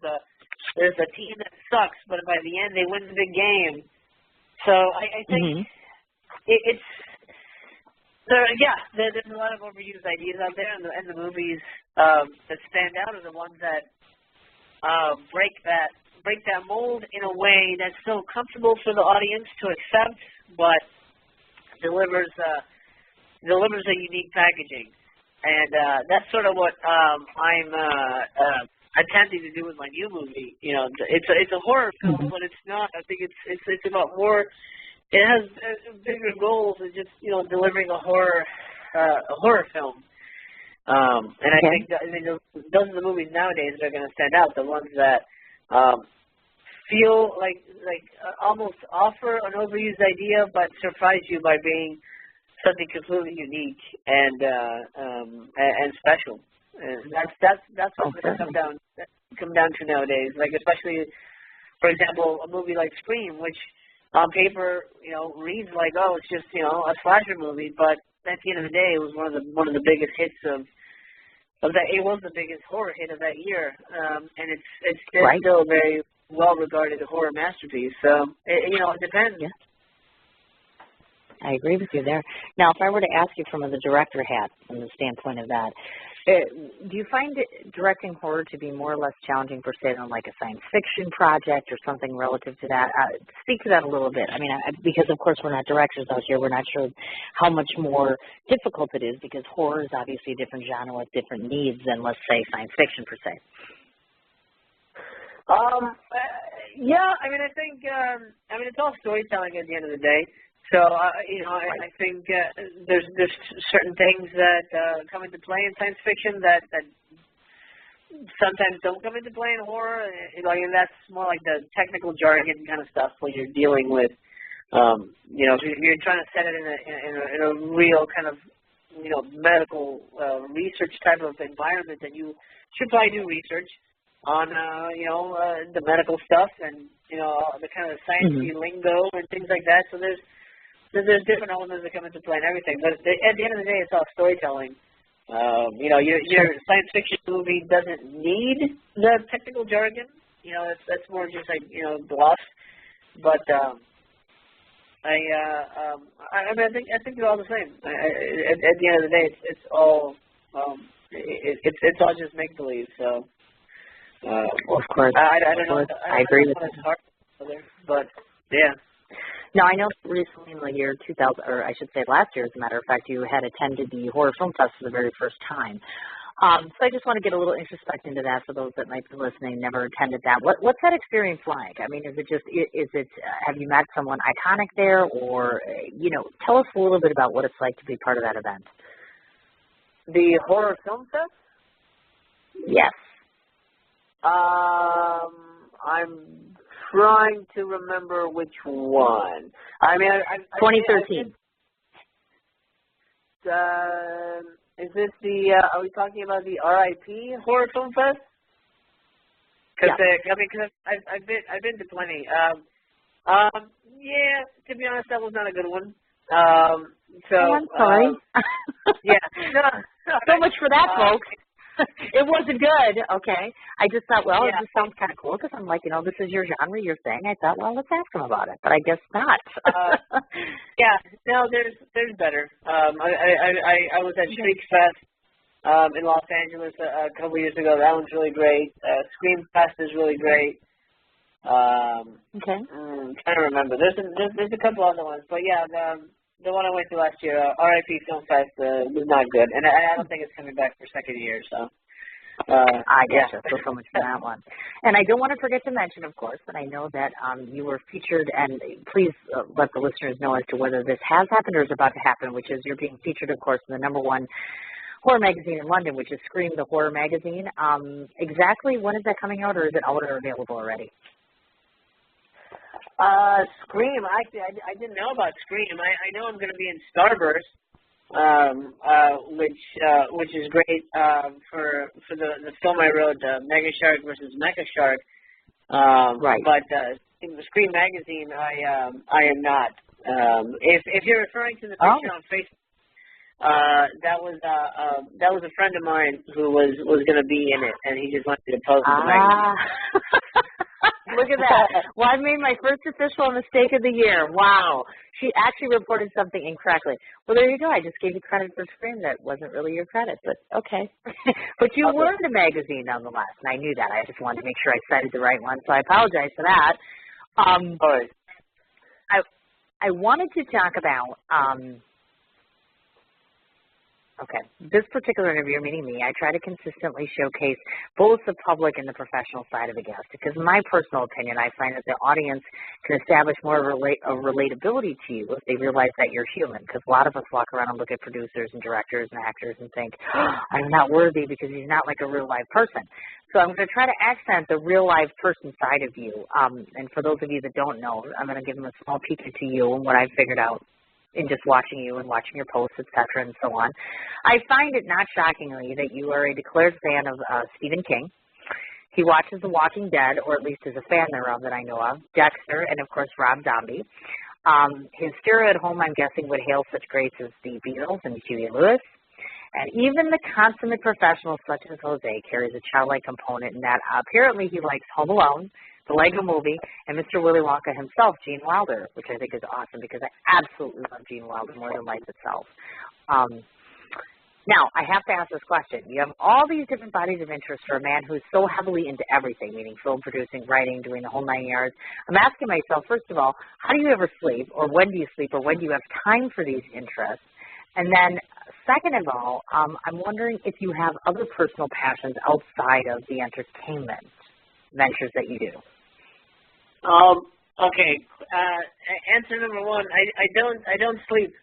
a team that sucks, but by the end they win the big game. So I think there's a lot of overused ideas out there, and the movies that stand out are the ones that break that mold in a way that's so comfortable for the audience to accept, but delivers a unique packaging, and that's sort of what I'm attempting to do with my new movie. You know, it's a horror film, but it's not. I think it's about more. It has bigger goals than just delivering a horror film. And I think those are the movies nowadays that are going to stand out. The ones that feel like almost offer an overused idea, but surprise you by being something completely unique and special. And that's what it's come down to nowadays. Like especially, for example, a movie like Scream, which on paper reads like it's just a slasher movie, but at the end of the day, it was one of the biggest hits of that. It was the biggest horror hit of that year, and it's still a very well regarded horror masterpiece. So it depends. Yeah. I agree with you there. Now, if I were to ask you from the director hat, from the standpoint of that, do you find directing horror to be more or less challenging per se than like a science fiction project or something relative to that? Speak to that a little bit. I mean, because of course we're not directors out here, we're not sure how much more difficult it is because horror is obviously a different genre with different needs than, let's say, science fiction per se. Yeah, I mean, I think it's all storytelling at the end of the day. So, I think there's certain things that come into play in science fiction that sometimes don't come into play in horror. And that's more like the technical jargon kind of stuff when you're dealing with, if you're trying to set it in a real kind of, medical research type of environment, then you should probably do research on, the medical stuff and, the kind of science-y lingo and things like that. So there's different elements that come into play and everything, but at the end of the day, it's all storytelling. Your science fiction movie doesn't need the technical jargon. That's more just like bluff. But I think they're all the same. At the end of the day, it's all it's all just make believe. So of course, I don't know. I agree with you. Hard, but yeah. Now, I know recently in the year 2000, or I should say last year, as a matter of fact, you had attended the Horror Film Fest for the very first time. So I just want to get a little introspect into that for those that might be listening, never attended that. What's that experience like? I mean, have you met someone iconic there, or, tell us a little bit about what it's like to be part of that event. The Horror Film Fest? Yes. I'm trying to remember which one. I mean, 2013. Is this the? Are we talking about the RIP Horror Film Fest? Because I've been to plenty. Yeah, to be honest, that was not a good one. I'm sorry. Yeah. So much for that, folks. It wasn't good. Okay. I just thought, it just sounds kind of cool because I'm like, this is your genre, your thing. I thought, let's ask them about it, but I guess not. Yeah. No, there's better. I was at Shriek Fest in Los Angeles a couple years ago. That one's really great. Scream Fest is really great. Okay. Trying to remember. There's a couple other ones, but yeah, the one I went to last year, RIP Film Fest, was not good, and I don't think it's coming back for a second year. So I guess so much for that one. And I don't want to forget to mention, of course, that I know that you were featured, and please let the listeners know as to whether this has happened or is about to happen, which is you're being featured, of course, in the #1 horror magazine in London, which is Scream, the horror magazine. Exactly when is that coming out, or is it out or available already? Scream. Actually, I didn't know about Scream. I know I'm going to be in Starburst, which is great for the film I wrote, Mega Shark versus Mecha Shark. Right. But in the Scream magazine, I am not. If you're referring to the picture on Facebook, that was a friend of mine who was going to be in it, and he just wanted to post the magazine. Look at that. Well, I made my first official mistake of the year. Wow. She actually reported something incorrectly. Well, there you go. I just gave you credit for Scream. That wasn't really your credit, but okay. But you were in the magazine nonetheless, and I knew that. I just wanted to make sure I cited the right one, so I apologize for that. I wanted to talk about, this particular interview, meaning me, I try to consistently showcase both the public and the professional side of a guest, because in my personal opinion, I find that the audience can establish more of a relatability to you if they realize that you're human, because a lot of us walk around and look at producers and directors and actors and think, I'm not worthy because he's not like a real live person. So I'm going to try to accent the real live person side of you, and for those of you that don't know, I'm going to give them a small peek into you and what I've figured out in just watching you and watching your posts, et cetera, and so on. I find it not shockingly that you are a declared fan of Stephen King. He watches The Walking Dead, or at least is a fan thereof that I know of, Dexter, and of course Rob Zombie. His stereo at home, I'm guessing, would hail such greats as the Beatles and Huey Lewis. And even the consummate professionals such as Jose carries a childlike component in that apparently he likes Home Alone, the Lego Movie, and Mr. Willy Wonka himself, Gene Wilder, which I think is awesome because I absolutely love Gene Wilder more than life itself. Now, I have to ask this question. You have all these different bodies of interest for a man who's so heavily into everything, meaning film producing, writing, doing the whole 9 yards. I'm asking myself, first of all, how do you ever sleep, or when do you sleep, or when do you have time for these interests? And then, second of all, I'm wondering if you have other personal passions outside of the entertainment ventures that you do. Okay. Answer number one: I don't sleep.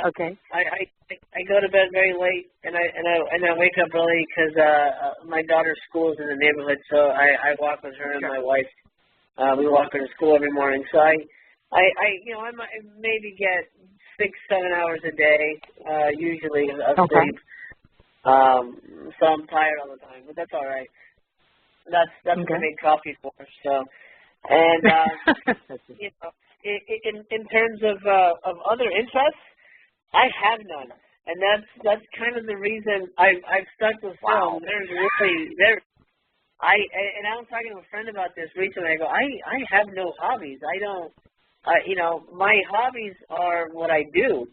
Okay. I go to bed very late, and I wake up early because my daughter's school is in the neighborhood, so I walk with her and my wife. We walk her to school every morning. So I might maybe get 6-7 hours a day, usually of sleep. So I'm tired all the time, but that's all right. That's what I make coffee for. So, and in terms of other interests, I have none, and that's kind of the reason I've stuck with film. I was talking to a friend about this recently. I go, I have no hobbies. I don't. My hobbies are what I do.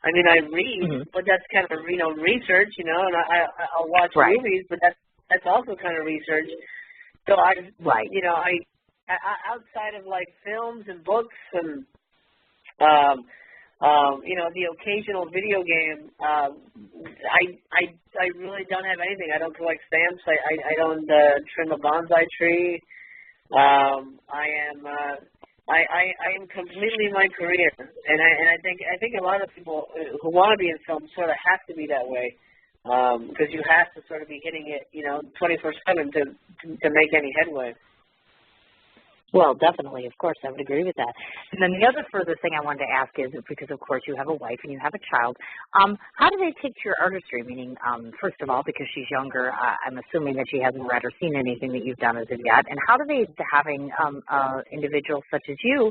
I mean, I read, but that's kind of research, and I'll watch movies, but that's also kind of research. So I outside of like films and books and the occasional video game, I really don't have anything. I don't collect stamps. I don't trim a bonsai tree. I am completely my career, and I think a lot of people who want to be in film sort of have to be that way, because you have to sort of be hitting it, 24/7 to make any headway. Well, definitely, of course, I would agree with that. And then the other further thing I wanted to ask is, because of course you have a wife and you have a child, how do they take to your artistry? Meaning, first of all, because she's younger, I'm assuming that she hasn't read or seen anything that you've done as of yet. And how do they, having individuals such as you,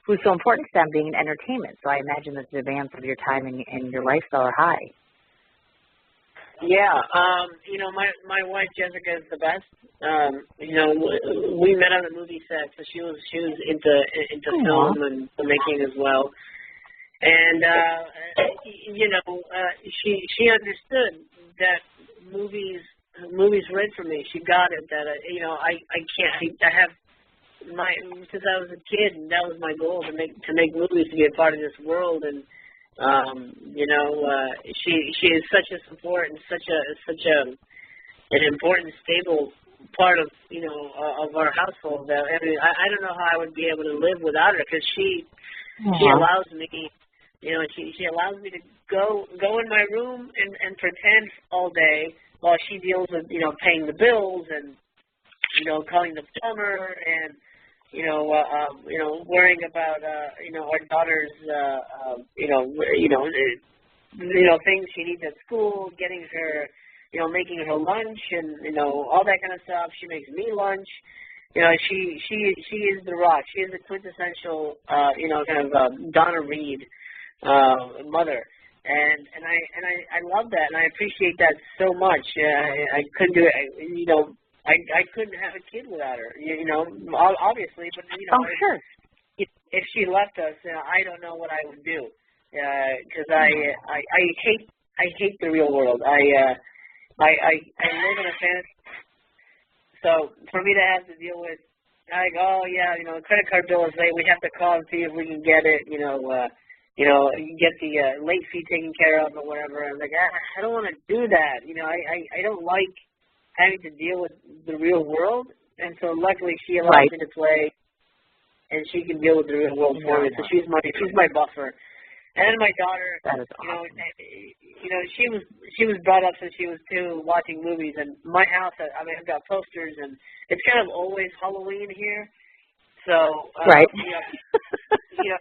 who's so important to them, being in entertainment? So I imagine that the demands of your time and your lifestyle are high. Yeah, my wife Jessica is the best. We met on the movie set, so she was into film and filmmaking as well. And she understood that movies read for me. She got it that I have since I was a kid, and that was my goal to make movies, to be a part of this world. And she is such a support and such an important, stable part of of our household. That I don't know how I would be able to live without her, because she allows me, she allows me to go in my room and pretend all day while she deals with paying the bills and calling the plumber and worrying about our daughter's things she needs at school, getting her making her lunch and all that kind of stuff. She makes me lunch. She is the rock. She is the quintessential kind of Donna Reed mother. And I love that, and I appreciate that so much. I couldn't do it. I couldn't have a kid without her, obviously, but, sure. If she left us, I don't know what I would do, because I hate the real world. I live in a fantasy, so for me to have to deal with, like, oh yeah, you know, the credit card bill is late. We have to call and see if we can get it. You know, get the late fee taken care of or whatever. I'm like, I don't want to do that. You know, I don't like having to deal with the real world, and so luckily she allows me to play, and she can deal with the real world for me. So she's my buffer. And then my daughter, you know, she was brought up since she was 2 watching movies, and my house, I mean, I've got posters, and it's kind of always Halloween here. So, you know,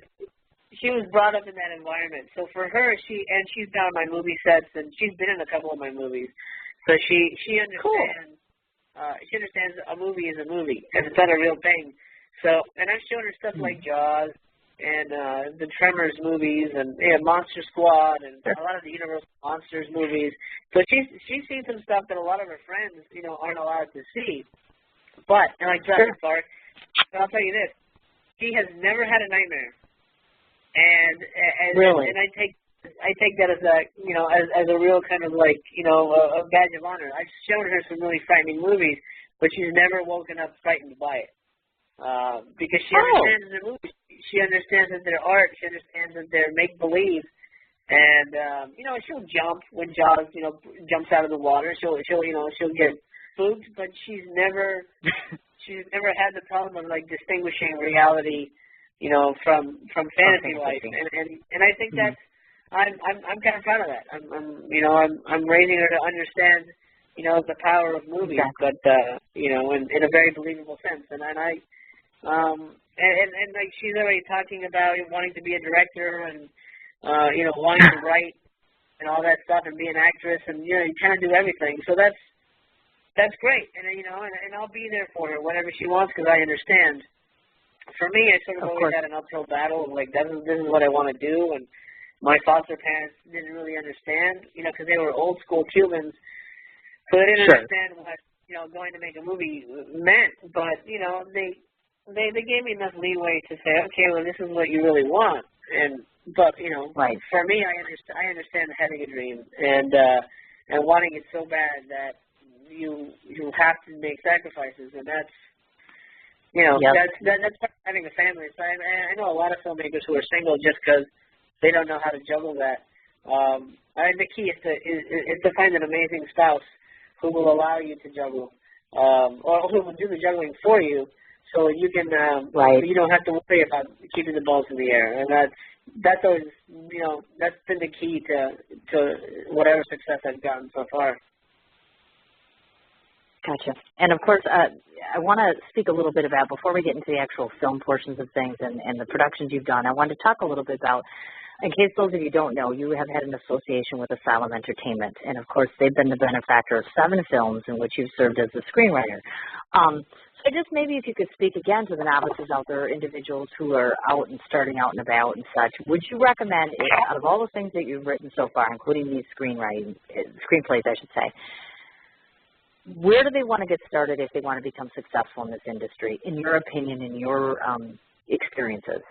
she was brought up in that environment. So for her, she's down my movie sets, and she's been in a couple of my movies. So she understands. She understands a movie is a movie, and it's not a real thing. So, and I've shown her stuff like Jaws and the Tremors movies and Monster Squad and a lot of the Universal Monsters movies. So she's seen some stuff that a lot of her friends, you know, aren't allowed to see. But, and like Jurassic Park, I'll tell you this, she has never had a nightmare. And really? And I take that as a, you know, as a real kind of like, you know, a badge of honor. I've shown her some really frightening movies, but she's never woken up frightened by it. Because she understands the movies. She understands that they're art. She understands that they're make-believe. And, you know, she'll jump when Jaws, you know, jumps out of the water. She'll get spooked, but she's never had the problem of, like, distinguishing reality, you know, from fantasy life. And I think that's, I'm kind of proud of that. I'm raising her to understand, you know, the power of movies, but you know, in a very believable sense. And like she's already talking about wanting to be a director and you know, wanting to write and all that stuff and be an actress, and you know, you kind of do everything. So that's great. And you know, and I'll be there for her whenever she wants, because I understand. For me, I sort of always had an uphill battle of like, this is what I want to do, and my foster parents didn't really understand, you know, because they were old school Cubans, so they didn't understand what, you know, going to make a movie meant. But you know, they gave me enough leeway to say, okay, well, this is what you really want, but you know, for me, I understand having a dream and wanting it so bad that you have to make sacrifices, and that's. You know, that's part of having a family. So I know a lot of filmmakers who are single just because they don't know how to juggle that. I think the key is to find an amazing spouse who will allow you to juggle, or who will do the juggling for you, so you can you don't have to worry about keeping the balls in the air. And that's always, you know, that's been the key to whatever success I've gotten so far. Gotcha. And of course, I want to speak a little bit about, before we get into the actual film portions of things and the productions you've done, I want to talk a little bit about, in case those of you don't know, you have had an association with Asylum Entertainment. And of course, they've been the benefactor of 7 films in which you've served as a screenwriter. So just maybe if you could speak again to the novices out there, individuals who are out and starting out and about and such, would you recommend, out of all the things that you've written so far, including these screenplays, I should say, where do they want to get started if they want to become successful in this industry, in your opinion, in your experiences?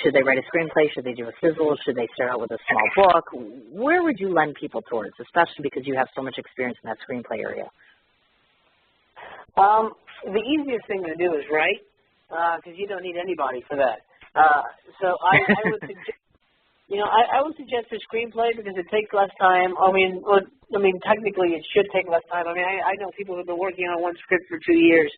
Should they write a screenplay? Should they do a sizzle? Should they start out with a small book? Where would you lend people towards, especially because you have so much experience in that screenplay area? The easiest thing to do is write, because you don't need anybody for that. So I would suggest, you know, I would suggest a screenplay because it takes less time. I mean, technically it should take less time. I mean, I know people who've been working on one script for 2 years.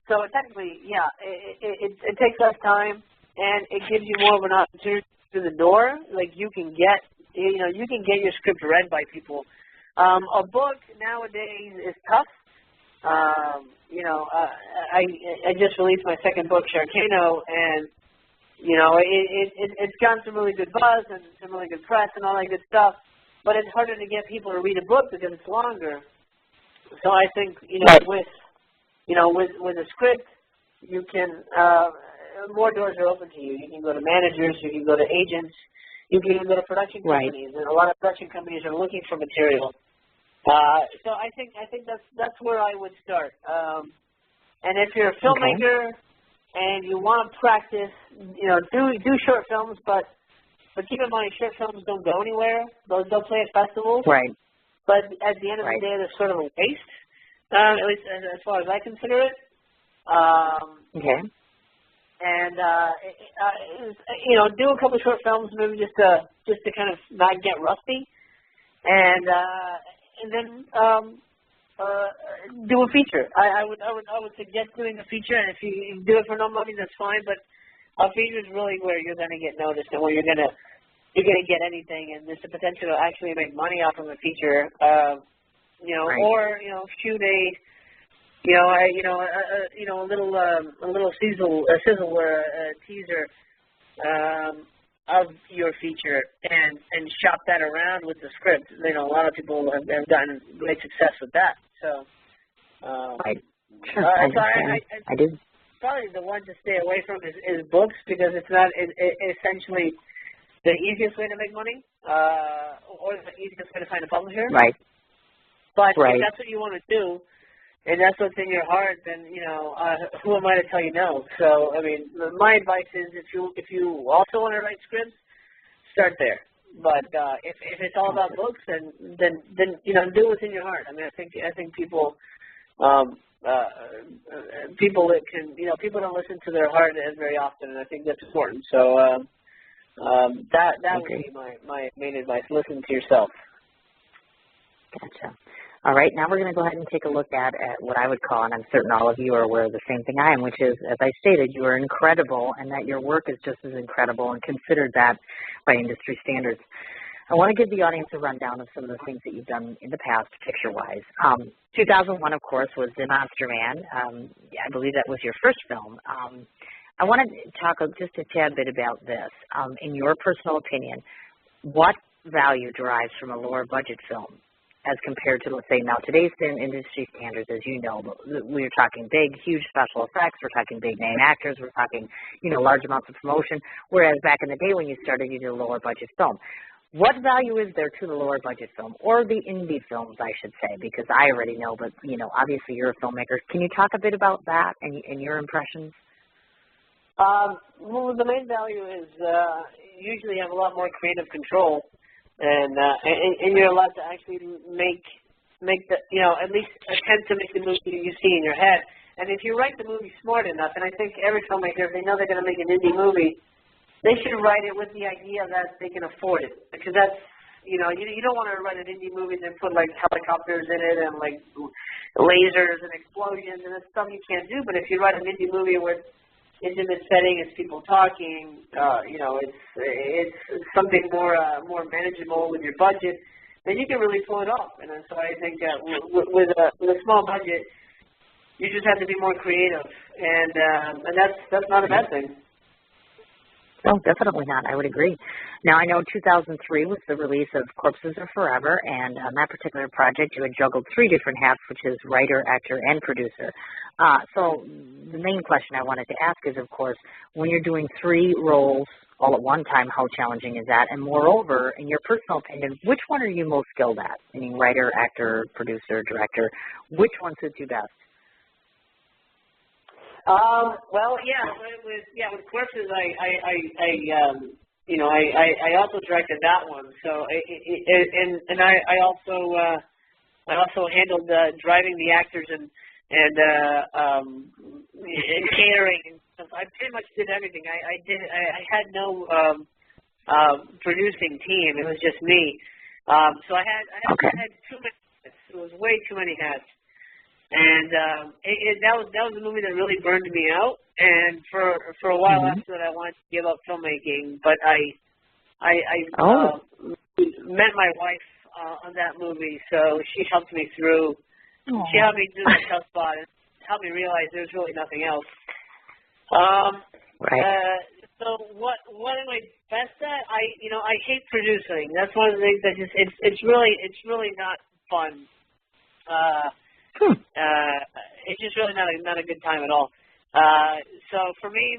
So technically, yeah, it takes less time, and it gives you more of an opportunity through the door. Like you can get your script read by people. A book nowadays is tough. You know, I just released my second book, Sharkano, and you know, it's gotten some really good buzz and some really good press and all that good stuff, but it's harder to get people to read a book because it's longer. So I think, you know, with a script, you can, more doors are open to you. You can go to managers, you can go to agents, you can even go to production companies, and a lot of production companies are looking for material. So I think that's where I would start. And if you're a filmmaker, and you want to practice, you know, do short films, but keep in mind, short films don't go anywhere. They'll play at festivals. Right. But at the end of the day, they're sort of a waste, at least as far as I consider it. Okay. And do a couple short films, maybe just to kind of not get rusty, and then do a feature. I would suggest doing a feature, and if you do it for no money, that's fine. But a feature is really where you're going to get noticed and where you're going to get anything, and there's the potential to actually make money off of a feature. Right. Or shoot a little sizzle or a teaser of your feature and shop that around with the script. A lot of people have gotten great success with that. So, right. Sure. I do. Probably the one to stay away from is books, because it's not essentially the easiest way to make money, or the easiest way to find a publisher. Right. But if that's what you want to do, and that's what's in your heart, then who am I to tell you no? So, I mean, my advice is if you also want to write scripts, start there. But if it's all about books, then do what's in your heart. I mean, I think people people that can people don't listen to their heart very often, and I think that's important. So that would be my main advice: listen to yourself. Gotcha. All right, now we're going to go ahead and take a look at what I would call, and I'm certain all of you are aware of the same thing I am, which is, as I stated, you are incredible, and that your work is just as incredible and considered that by industry standards. I want to give the audience a rundown of some of the things that you've done in the past, picture-wise. 2001, of course, was The Monster Man. I believe that was your first film. I want to talk just a tad bit about this. In your personal opinion, what value derives from a lower budget film as compared to, let's say, now today's industry standards, as you know, we're talking big, huge special effects, we're talking big name actors, we're talking, large amounts of promotion, whereas back in the day when you started, you did a lower budget film. What value is there to the lower budget film, or the indie films, I should say, because I already know, but, obviously you're a filmmaker. Can you talk a bit about that and your impressions? Well, the main value is usually you have a lot more creative control. And you're allowed to actually make the, at least attempt to make the movie you see in your head. And if you write the movie smart enough, and I think every filmmaker, if they know they're going to make an indie movie, they should write it with the idea that they can afford it. Because that's, you don't want to write an indie movie and then put like helicopters in it and like lasers and explosions and that's stuff you can't do. But if you write an indie movie with intimate setting, it's people talking, it's something more manageable with your budget, then you can really pull it off. And so I think with a small budget, you just have to be more creative, and that's not a bad thing. No, definitely not. I would agree. Now, I know 2003 was the release of Corpses Are Forever, and on that particular project, you had juggled 3 different hats, which is writer, actor, and producer. So the main question I wanted to ask is, of course, when you're doing 3 roles all at one time, how challenging is that? And moreover, in your personal opinion, which one are you most skilled at? Meaning writer, actor, producer, director, which one suits you best? With Corpses, I also directed that one. So, I also handled driving the actors and catering and stuff. I pretty much did everything. I had no producing team. It was just me. So I had too many hats. It was way too many hats. And that was a movie that really burned me out. And for a while after that, I wanted to give up filmmaking. But I met my wife on that movie, so she helped me through. Aww. She helped me through the tough spot and helped me realize there's really nothing else. Right. So what am I best at? I hate producing. That's one of the things that it's really not fun. It's just really not a good time at all. So for me,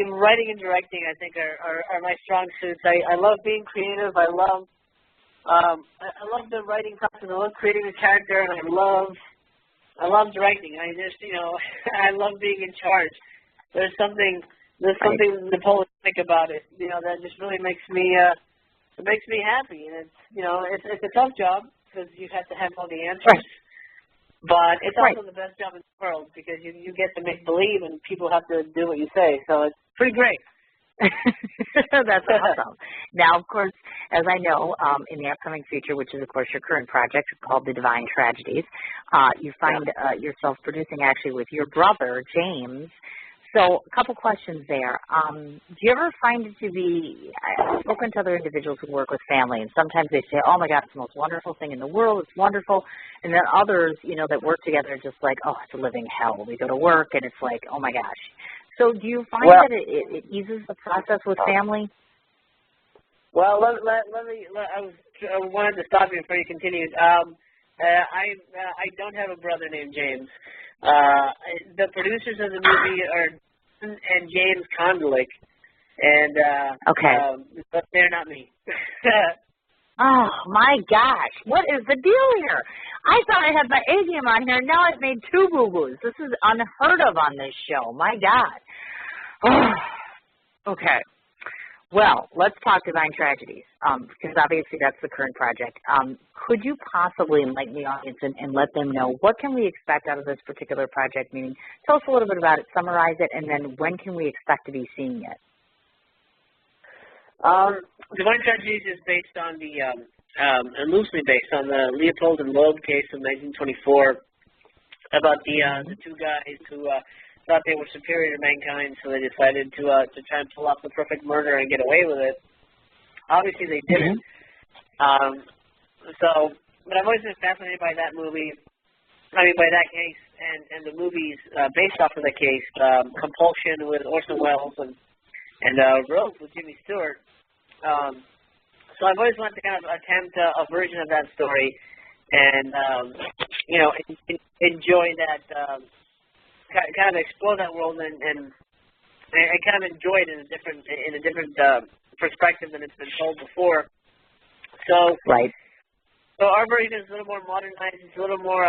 writing and directing, I think, are my strong suits. I love being creative. I love the writing process. I love creating a character, and I love directing. I just I love being in charge. There's something Napoleonic about it. That just really makes me happy. And it's a tough job, because you have to have all the answers. But it's Right. also the best job in the world because you get to make believe and people have to do what you say. So it's pretty great. That's awesome. Now, of course, as I know, in the upcoming future, which is, of course, your current project called The Divine Tragedies, you find yourself producing actually with your brother, James. So a couple questions there. Do you ever find it to be, I've spoken to other individuals who work with family, and sometimes they say, oh, my God, it's the most wonderful thing in the world. It's wonderful. And then others, you know, that work together are just like, oh, it's a living hell. We go to work, and it's like, oh, my gosh. So do you find that it eases the process with family? Well, let me. I wanted to stop you before you continued. I don't have a brother named James. The producers of the movie are and James Kondelik, and but they're not me. Oh, my gosh. What is the deal here? I thought I had my A game on here, and now I've made two boo-boos. This is unheard of on this show. My God. Oh. Okay. Well, let's talk Divine Tragedies, because obviously that's the current project. Could you possibly enlighten the audience and let them know what can we expect out of this particular project? Meaning, tell us a little bit about it, summarize it, and then when can we expect to be seeing it? Divine Tragedies is based on and loosely based on the Leopold and Loeb case of 1924 about the two guys who thought they were superior to mankind, so they decided to try and pull off the perfect murder and get away with it. Obviously, they didn't. But I've always been fascinated by that movie. I mean, by that case and the movies based off of the case, Compulsion with Orson Welles and Rogue with Jimmy Stewart. So I've always wanted to kind of attempt a version of that story and, you know, enjoy that, kind of explore that world and kind of enjoy it in a different perspective than it's been told before. So, so our version is a little more modernized. It's a little more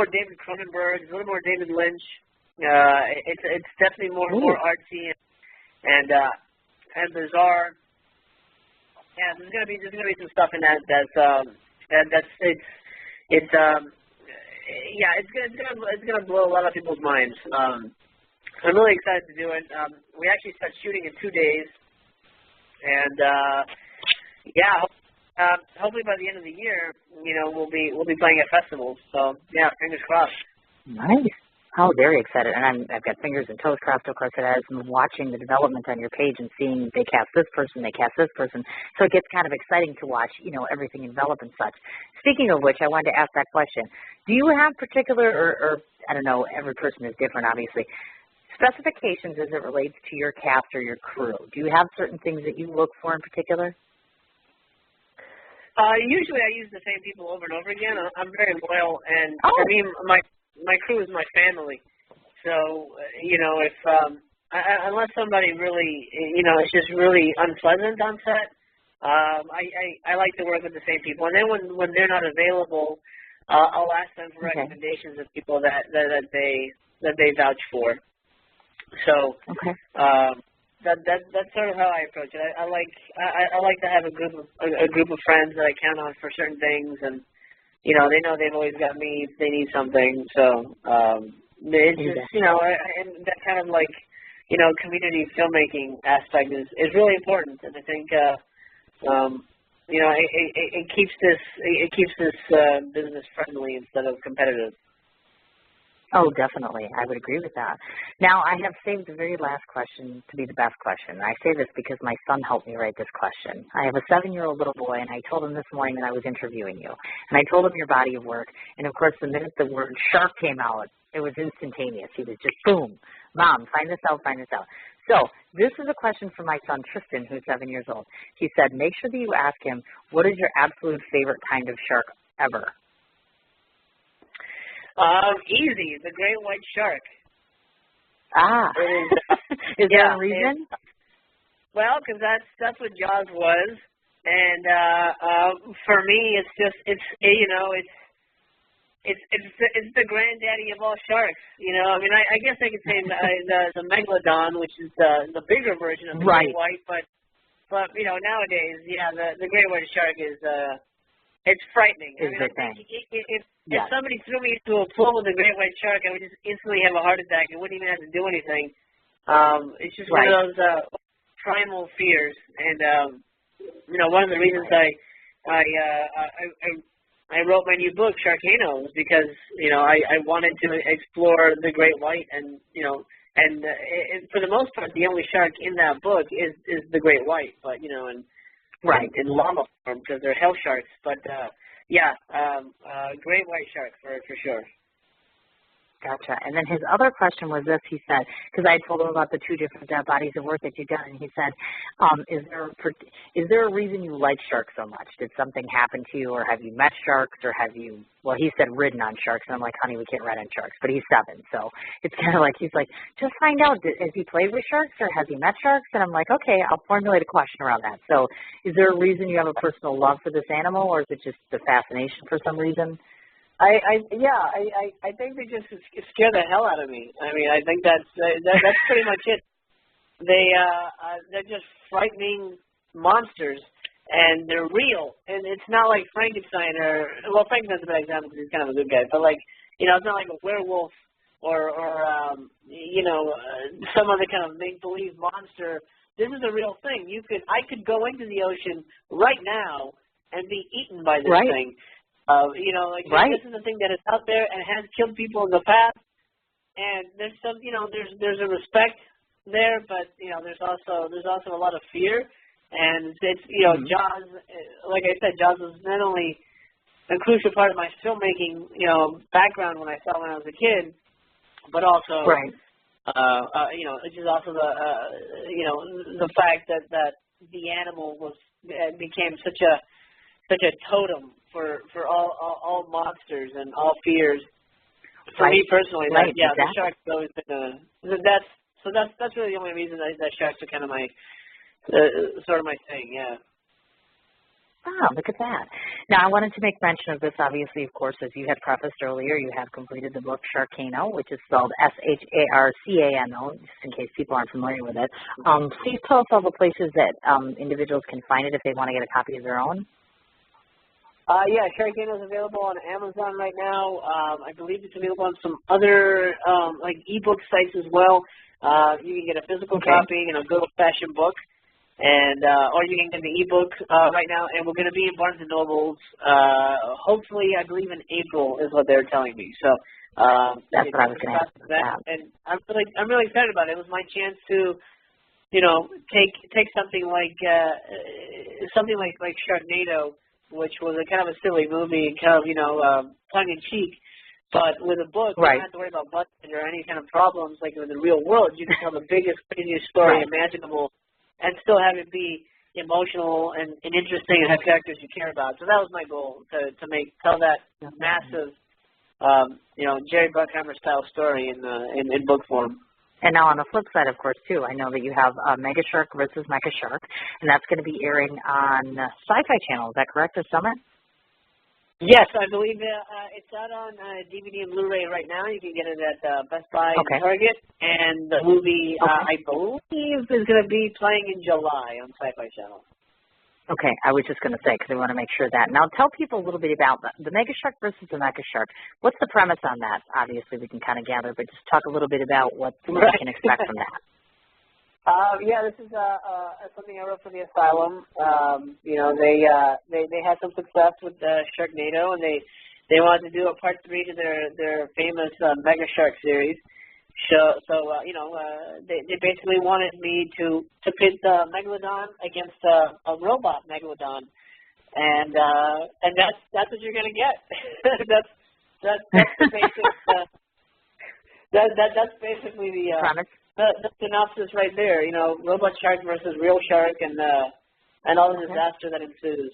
David Cronenberg. It's a little more David Lynch. It's definitely more artsy and bizarre. Yeah, there's gonna be some stuff in that it's gonna blow a lot of people's minds. I'm really excited to do it. We actually start shooting in 2 days, and hopefully by the end of the year, you know, we'll be playing at festivals. So yeah, fingers crossed. Nice. Oh, very excited. And I've got fingers and toes crossed, of course, as I'm watching the development on your page and seeing they cast this person, they cast this person. So it gets kind of exciting to watch, you know, everything envelop and such. Speaking of which, I wanted to ask that question. Do you have particular, or I don't know, every person is different, obviously, specifications as it relates to your cast or your crew? Do you have certain things that you look for in particular? Usually I use the same people over and over again. I'm very loyal, and for me, my crew is my family. So, you know, if unless somebody really, you know, it's just really unpleasant on set, I like to work with the same people. And then when they're not available, I'll ask them for recommendations of people that they vouch for. So that's sort of how I approach it. I like to have a group of friends that I count on for certain things, and you know they've always got me if they need something. So it's just, you know, and that kind of like, you know, community filmmaking aspect is really important, and I think you know, it keeps this business friendly instead of competitive. Oh, definitely. I would agree with that. Now, I have saved the very last question to be the best question. I say this because my son helped me write this question. I have a 7-year-old little boy, and I told him this morning that I was interviewing you. And I told him your body of work. And, of course, the minute the word shark came out, it was instantaneous. He was just, boom, Mom, find this out, find this out. So this is a question from my son, Tristan, who's 7 years old. He said, make sure that you ask him, what is your absolute favorite kind of shark ever? Easy, the great white shark. Is there a reason? Well, because that's what Jaws was, and for me, it's the granddaddy of all sharks. You know, I mean, I guess I could say the megalodon, which is the bigger version of the great white, but you know, nowadays, yeah, the great white shark is It's frightening. Is the I thing. think if somebody threw me into a pool with a great white shark, I would just instantly have a heart attack. I wouldn't even have to do anything. It's just one of those primal fears. And one of the reasons I wrote my new book, Sharkano, was because I wanted to explore the great white, and and for the most part, the only shark in that book is the great white, but in llama form because they're hell sharks. But great white shark for sure. Gotcha. And then his other question was this. He said, because I told him about the 2 different bodies of work that you've done, and he said, is there a reason you like sharks so much? Did something happen to you, or have you met sharks, or have you, well, he said ridden on sharks, and I'm like, honey, we can't ride on sharks, but he's 7, so it's kind of like, he's like, just find out, has he played with sharks, or has he met sharks? And I'm like, okay, I'll formulate a question around that. So is there a reason you have a personal love for this animal, or is it just the fascination for some reason? I think they just scare the hell out of me. I mean, I think that's pretty much it. They're just frightening monsters, and they're real. And it's not like Frankenstein Frankenstein's a bad example because he's kind of a good guy, but it's not like a werewolf or some other kind of make-believe monster. This is a real thing. I could go into the ocean right now and be eaten by this thing. This is a thing that is out there and has killed people in the past, and there's some, there's a respect there, but there's also a lot of fear, and it's Jaws, like I said, Jaws was not only a crucial part of my filmmaking, background when I was a kid, but also, it's just also the fact that the animal became such a totem for all monsters and all fears. For me personally, the sharks have always been that's really the only reason that sharks are kind of my sort of my thing. Yeah. Oh, look at that. Now, I wanted to make mention of this, obviously, of course, as you had prefaced earlier, you have completed the book Sharkano, which is spelled Sharcano, just in case people aren't familiar with it. Please tell us all the places that individuals can find it if they want to get a copy of their own. Sharkano is available on Amazon right now. I believe it's available on some other ebook sites as well. You can get a physical copy, good old-fashioned book, and or you can get the ebook right now. And we're going to be in Barnes and Nobles. Hopefully, I believe in April is what they're telling me. So that's what I was going to ask. And I'm really excited about it. It was my chance to take something like Sharknado, which was a kind of a silly movie, kind of, tongue-in-cheek. But with a book, you don't have to worry about budget or any kind of problems like in the real world. You can tell the biggest, craziest story imaginable and still have it be emotional and interesting and have characters you care about. So that was my goal, to tell that massive, Jerry Bruckheimer-style story in book form. And now on the flip side, of course, too, I know that you have Mega Shark versus Mecha Shark, and that's going to be airing on Sci-Fi Channel. Is that correct, this summer? Yes, I believe it's out on DVD and Blu-ray right now. You can get it at Best Buy and Target. And the movie, I believe, is going to be playing in July on Sci-Fi Channel. Okay, I was just going to say, because I want to make sure that. Now, tell people a little bit about the Mega Shark versus the Mecha Shark. What's the premise on that? Obviously, we can kind of gather, but just talk a little bit about what we can expect from that. This is something I wrote for the Asylum. They had some success with Sharknado, and they wanted to do a part 3 to their famous Mega Shark series. They basically wanted me to pit the Megalodon against a robot Megalodon, and that's what you're gonna get. that's the basic. That's basically the synopsis right there. Robot shark versus real shark, and all the disaster that ensues.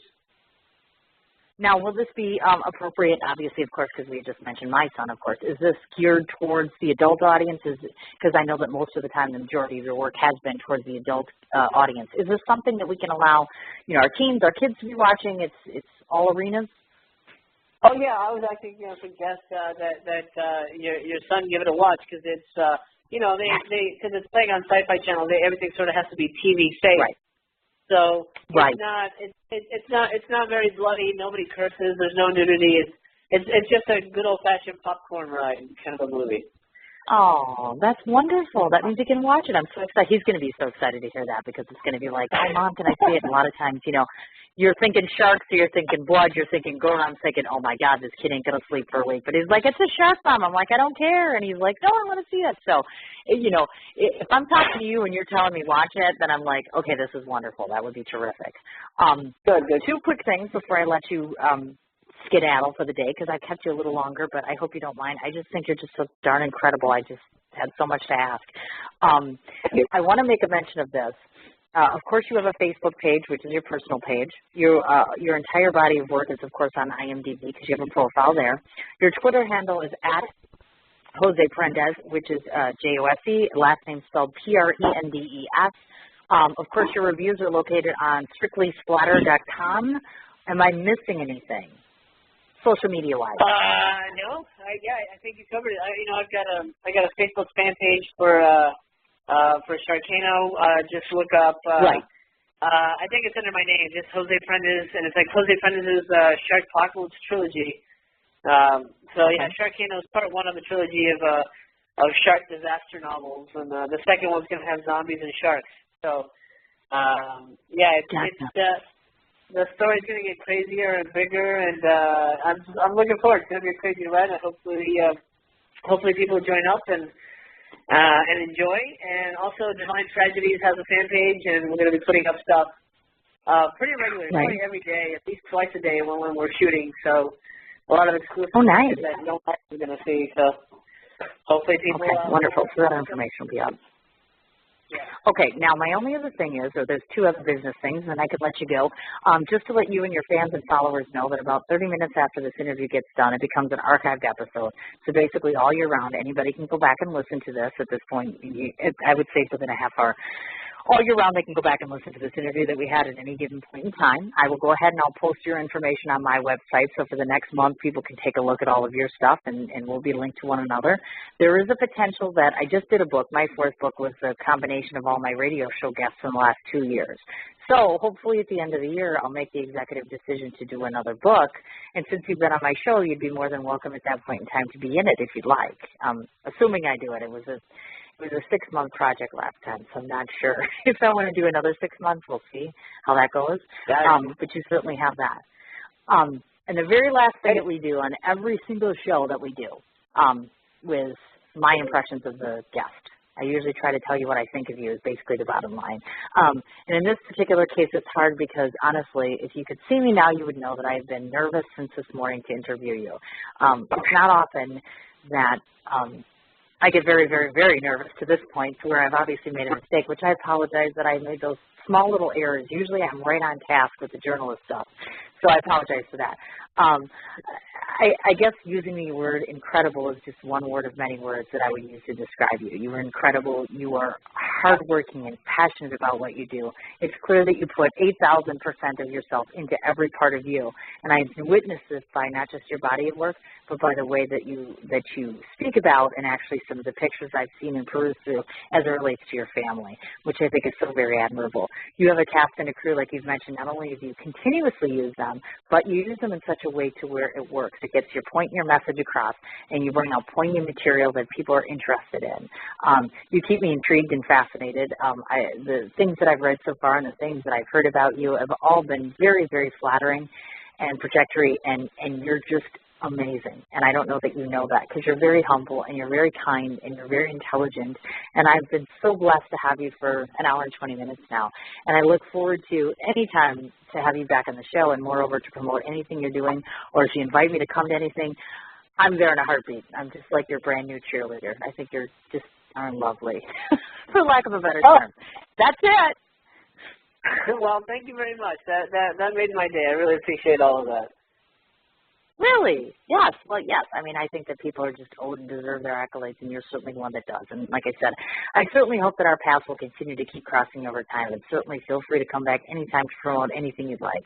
Now, will this be appropriate, obviously, of course, because we just mentioned my son, of course. Is this geared towards the adult audiences? Because I know that most of the time the majority of your work has been towards the adult audience. Is this something that we can allow, our teens, our kids to be watching? It's all arenas? Oh, yeah. I was actually going to suggest that your son give it a watch, because it's, because it's playing on Sci-Fi Channel, everything sort of has to be TV safe. Right. So right. it's not very bloody. Nobody curses. There's no nudity. It's just a good old fashioned popcorn ride kind of a movie. Oh, that's wonderful. That means you can watch it. I'm so excited. He's going to be so excited to hear that because it's going to be like, oh, Mom, can I see it? And a lot of times, you know, you're thinking sharks, or you're thinking blood, you're thinking gore. I'm thinking, oh, my God, this kid ain't going to sleep for a week. But he's like, it's a shark, Mom. I'm like, I don't care. And he's like, no, I want to see it. So, you know, if I'm talking to you and you're telling me watch it, then I'm like, okay, this is wonderful. That would be terrific. Good. Two quick things before I let you skedaddle for the day, because I kept you a little longer, but I hope you don't mind. I just think you're just so darn incredible. I just had so much to ask. I want to make a mention of this. Of course, you have a Facebook page, which is your personal page. Your entire body of work is, of course, on IMDb because you have a profile there. Your Twitter handle is at Jose Prendes, which is Jose, last name spelled Prendes. Of course, your reviews are located on strictlysplatter.com. Am I missing anything, social media-wise? No. I think you covered it. I got a Facebook fan page for Sharkano. Just look up. Right. I think it's under my name, just Jose Prendes, and it's like Jose Prendes' Sharkpocalypse trilogy. Sharkano is part one of the trilogy of shark disaster novels, and the second one's going to have zombies and sharks. So, the story's going to get crazier and bigger, and I'm looking forward. It's going to be a crazy ride. And hopefully people join up and enjoy. And also, Divine Tragedies has a fan page, and we're going to be putting up stuff pretty regularly, probably every day, at least twice a day when we're shooting. So a lot of exclusive nice. that no one is going to see. So hopefully people. Okay, wonderful. So that information will be up. Yeah. Okay, now my only other thing is, there's two other business things, and I could let you go. Just to let you and your fans and followers know that about 30 minutes after this interview gets done, it becomes an archived episode. So basically all year round, anybody can go back and listen to this at this point. I would say within a half hour. All year round, they can go back and listen to this interview that we had at any given point in time. I will go ahead and I'll post your information on my website, so for the next month, people can take a look at all of your stuff, and we'll be linked to one another. There is a potential that I just did a book. My fourth book was a combination of all my radio show guests in the last 2 years. So hopefully at the end of the year, I'll make the executive decision to do another book. And since you've been on my show, you'd be more than welcome at that point in time to be in it if you'd like. Assuming I do it. It was a 6-month project last time, so I'm not sure if I want to do another 6 months. We'll see how that goes. But you certainly have that. And the very last thing that we do on every single show that we do with my impressions of the guest. I usually try to tell you what I think of you is basically the bottom line. And in this particular case, it's hard because, honestly, if you could see me now, you would know that I've been nervous since this morning to interview you. It's not often that I get very, very, very nervous to this point, to where I've obviously made a mistake, which I apologize that I made those small little errors. Usually I'm right on task with the journalist stuff, so I apologize for that. I guess using the word incredible is just one word of many words that I would use to describe you. You are incredible. You are hardworking and passionate about what you do. It's clear that you put 8,000% of yourself into every part of you, and I've witnessed this by not just your body of work, but by the way that you speak about, and actually some of the pictures I've seen and perused through as it relates to your family, which I think is so very admirable. You have a cast and a crew, like you've mentioned. Not only do you continuously use them, but you use them in such a way to where it works. It gets your point and your message across, and you bring out poignant material that people are interested in. You keep me intrigued and fascinated. The things that I've read so far and the things that I've heard about you have all been very, very flattering and trajectory, and you're just amazing. And I don't know that you know that, because you're very humble and you're very kind and you're very intelligent. And I've been so blessed to have you for an hour and 20 minutes now. And I look forward to any time to have you back on the show, and moreover to promote anything you're doing, or if you invite me to come to anything, I'm there in a heartbeat. I'm just like your brand new cheerleader. I think you're just lovely, for lack of a better term. That's it. Well, thank you very much. That made my day. I really appreciate all of that. Really? Yes. Well, yes. I mean, I think that people are just owed and deserve their accolades, and you're certainly one that does. And like I said, I certainly hope that our paths will continue to keep crossing over time, and certainly feel free to come back anytime to promote anything you'd like.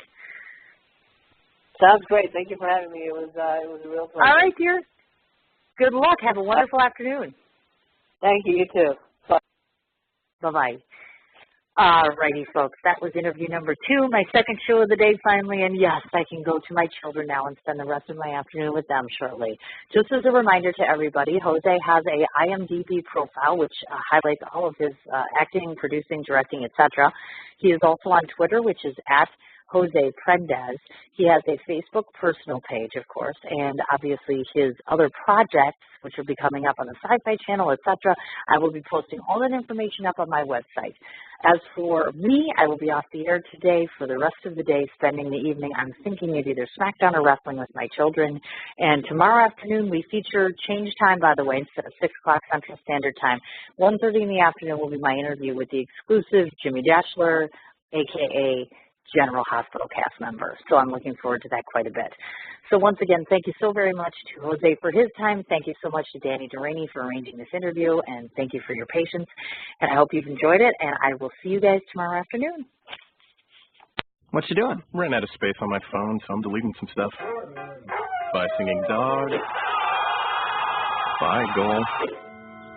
Sounds great. Thank you for having me. It was a real pleasure. All right, dear. Good luck. Have a wonderful afternoon. Thank you. You too. Bye. Bye-bye. Alrighty, folks, that was interview number 2, my second show of the day finally, and yes, I can go to my children now and spend the rest of my afternoon with them shortly. Just as a reminder to everybody, Jose has a IMDb profile which highlights all of his acting, producing, directing, etc. He is also on Twitter, which is at Jose Prendes. He has a Facebook personal page, of course, and obviously his other projects, which will be coming up on the Sci-Fi Channel, etc. I will be posting all that information up on my website. As for me, I will be off the air today for the rest of the day, spending the evening, I'm thinking, of either SmackDown or wrestling with my children. And tomorrow afternoon, we feature change time, by the way, instead of 6 o'clock Central Standard Time. 1:30 in the afternoon will be my interview with the exclusive Jimmy Dashler, a.k.a. General Hospital cast member. So I'm looking forward to that quite a bit. So once again, thank you so very much to Jose for his time. Thank you so much to Danny Duraney for arranging this interview, and thank you for your patience. And I hope you've enjoyed it, and I will see you guys tomorrow afternoon. What you doing? Ran out of space on my phone, so I'm deleting some stuff. By singing dog. By goal.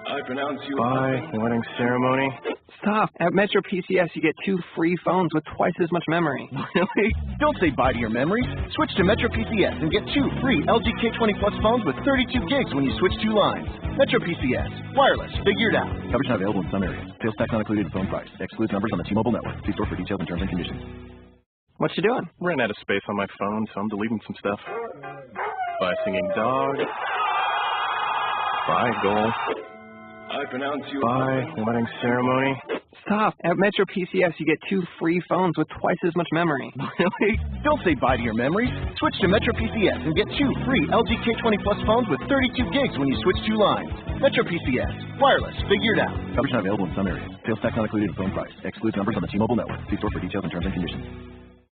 I pronounce you. By wedding ceremony. Stop. At Metro PCS, you get 2 free phones with twice as much memory. Really? Don't say bye to your memories. Switch to Metro PCS and get 2 free LG K20 Plus phones with 32 gigs when you switch 2 lines. Metro PCS. Wireless. Figured out. Coverage not available in some areas. Sales tax not included in phone price. Excludes numbers on the T-Mobile network. See store for details and terms and conditions. What you doing? Ran out of space on my phone, so I'm deleting some stuff. By singing dog. By goal. I pronounce you. By wedding ceremony. Stop. At Metro PCS, you get 2 free phones with twice as much memory. Really? Don't say bye to your memories. Switch to Metro PCS and get 2 free LG K20 Plus phones with 32 gigs when you switch 2 lines. Metro PCS. Wireless. Figured out. Coverage not available in some areas. Sales tax not included in phone price. Excludes numbers on the T-Mobile network. See store for details and terms and conditions.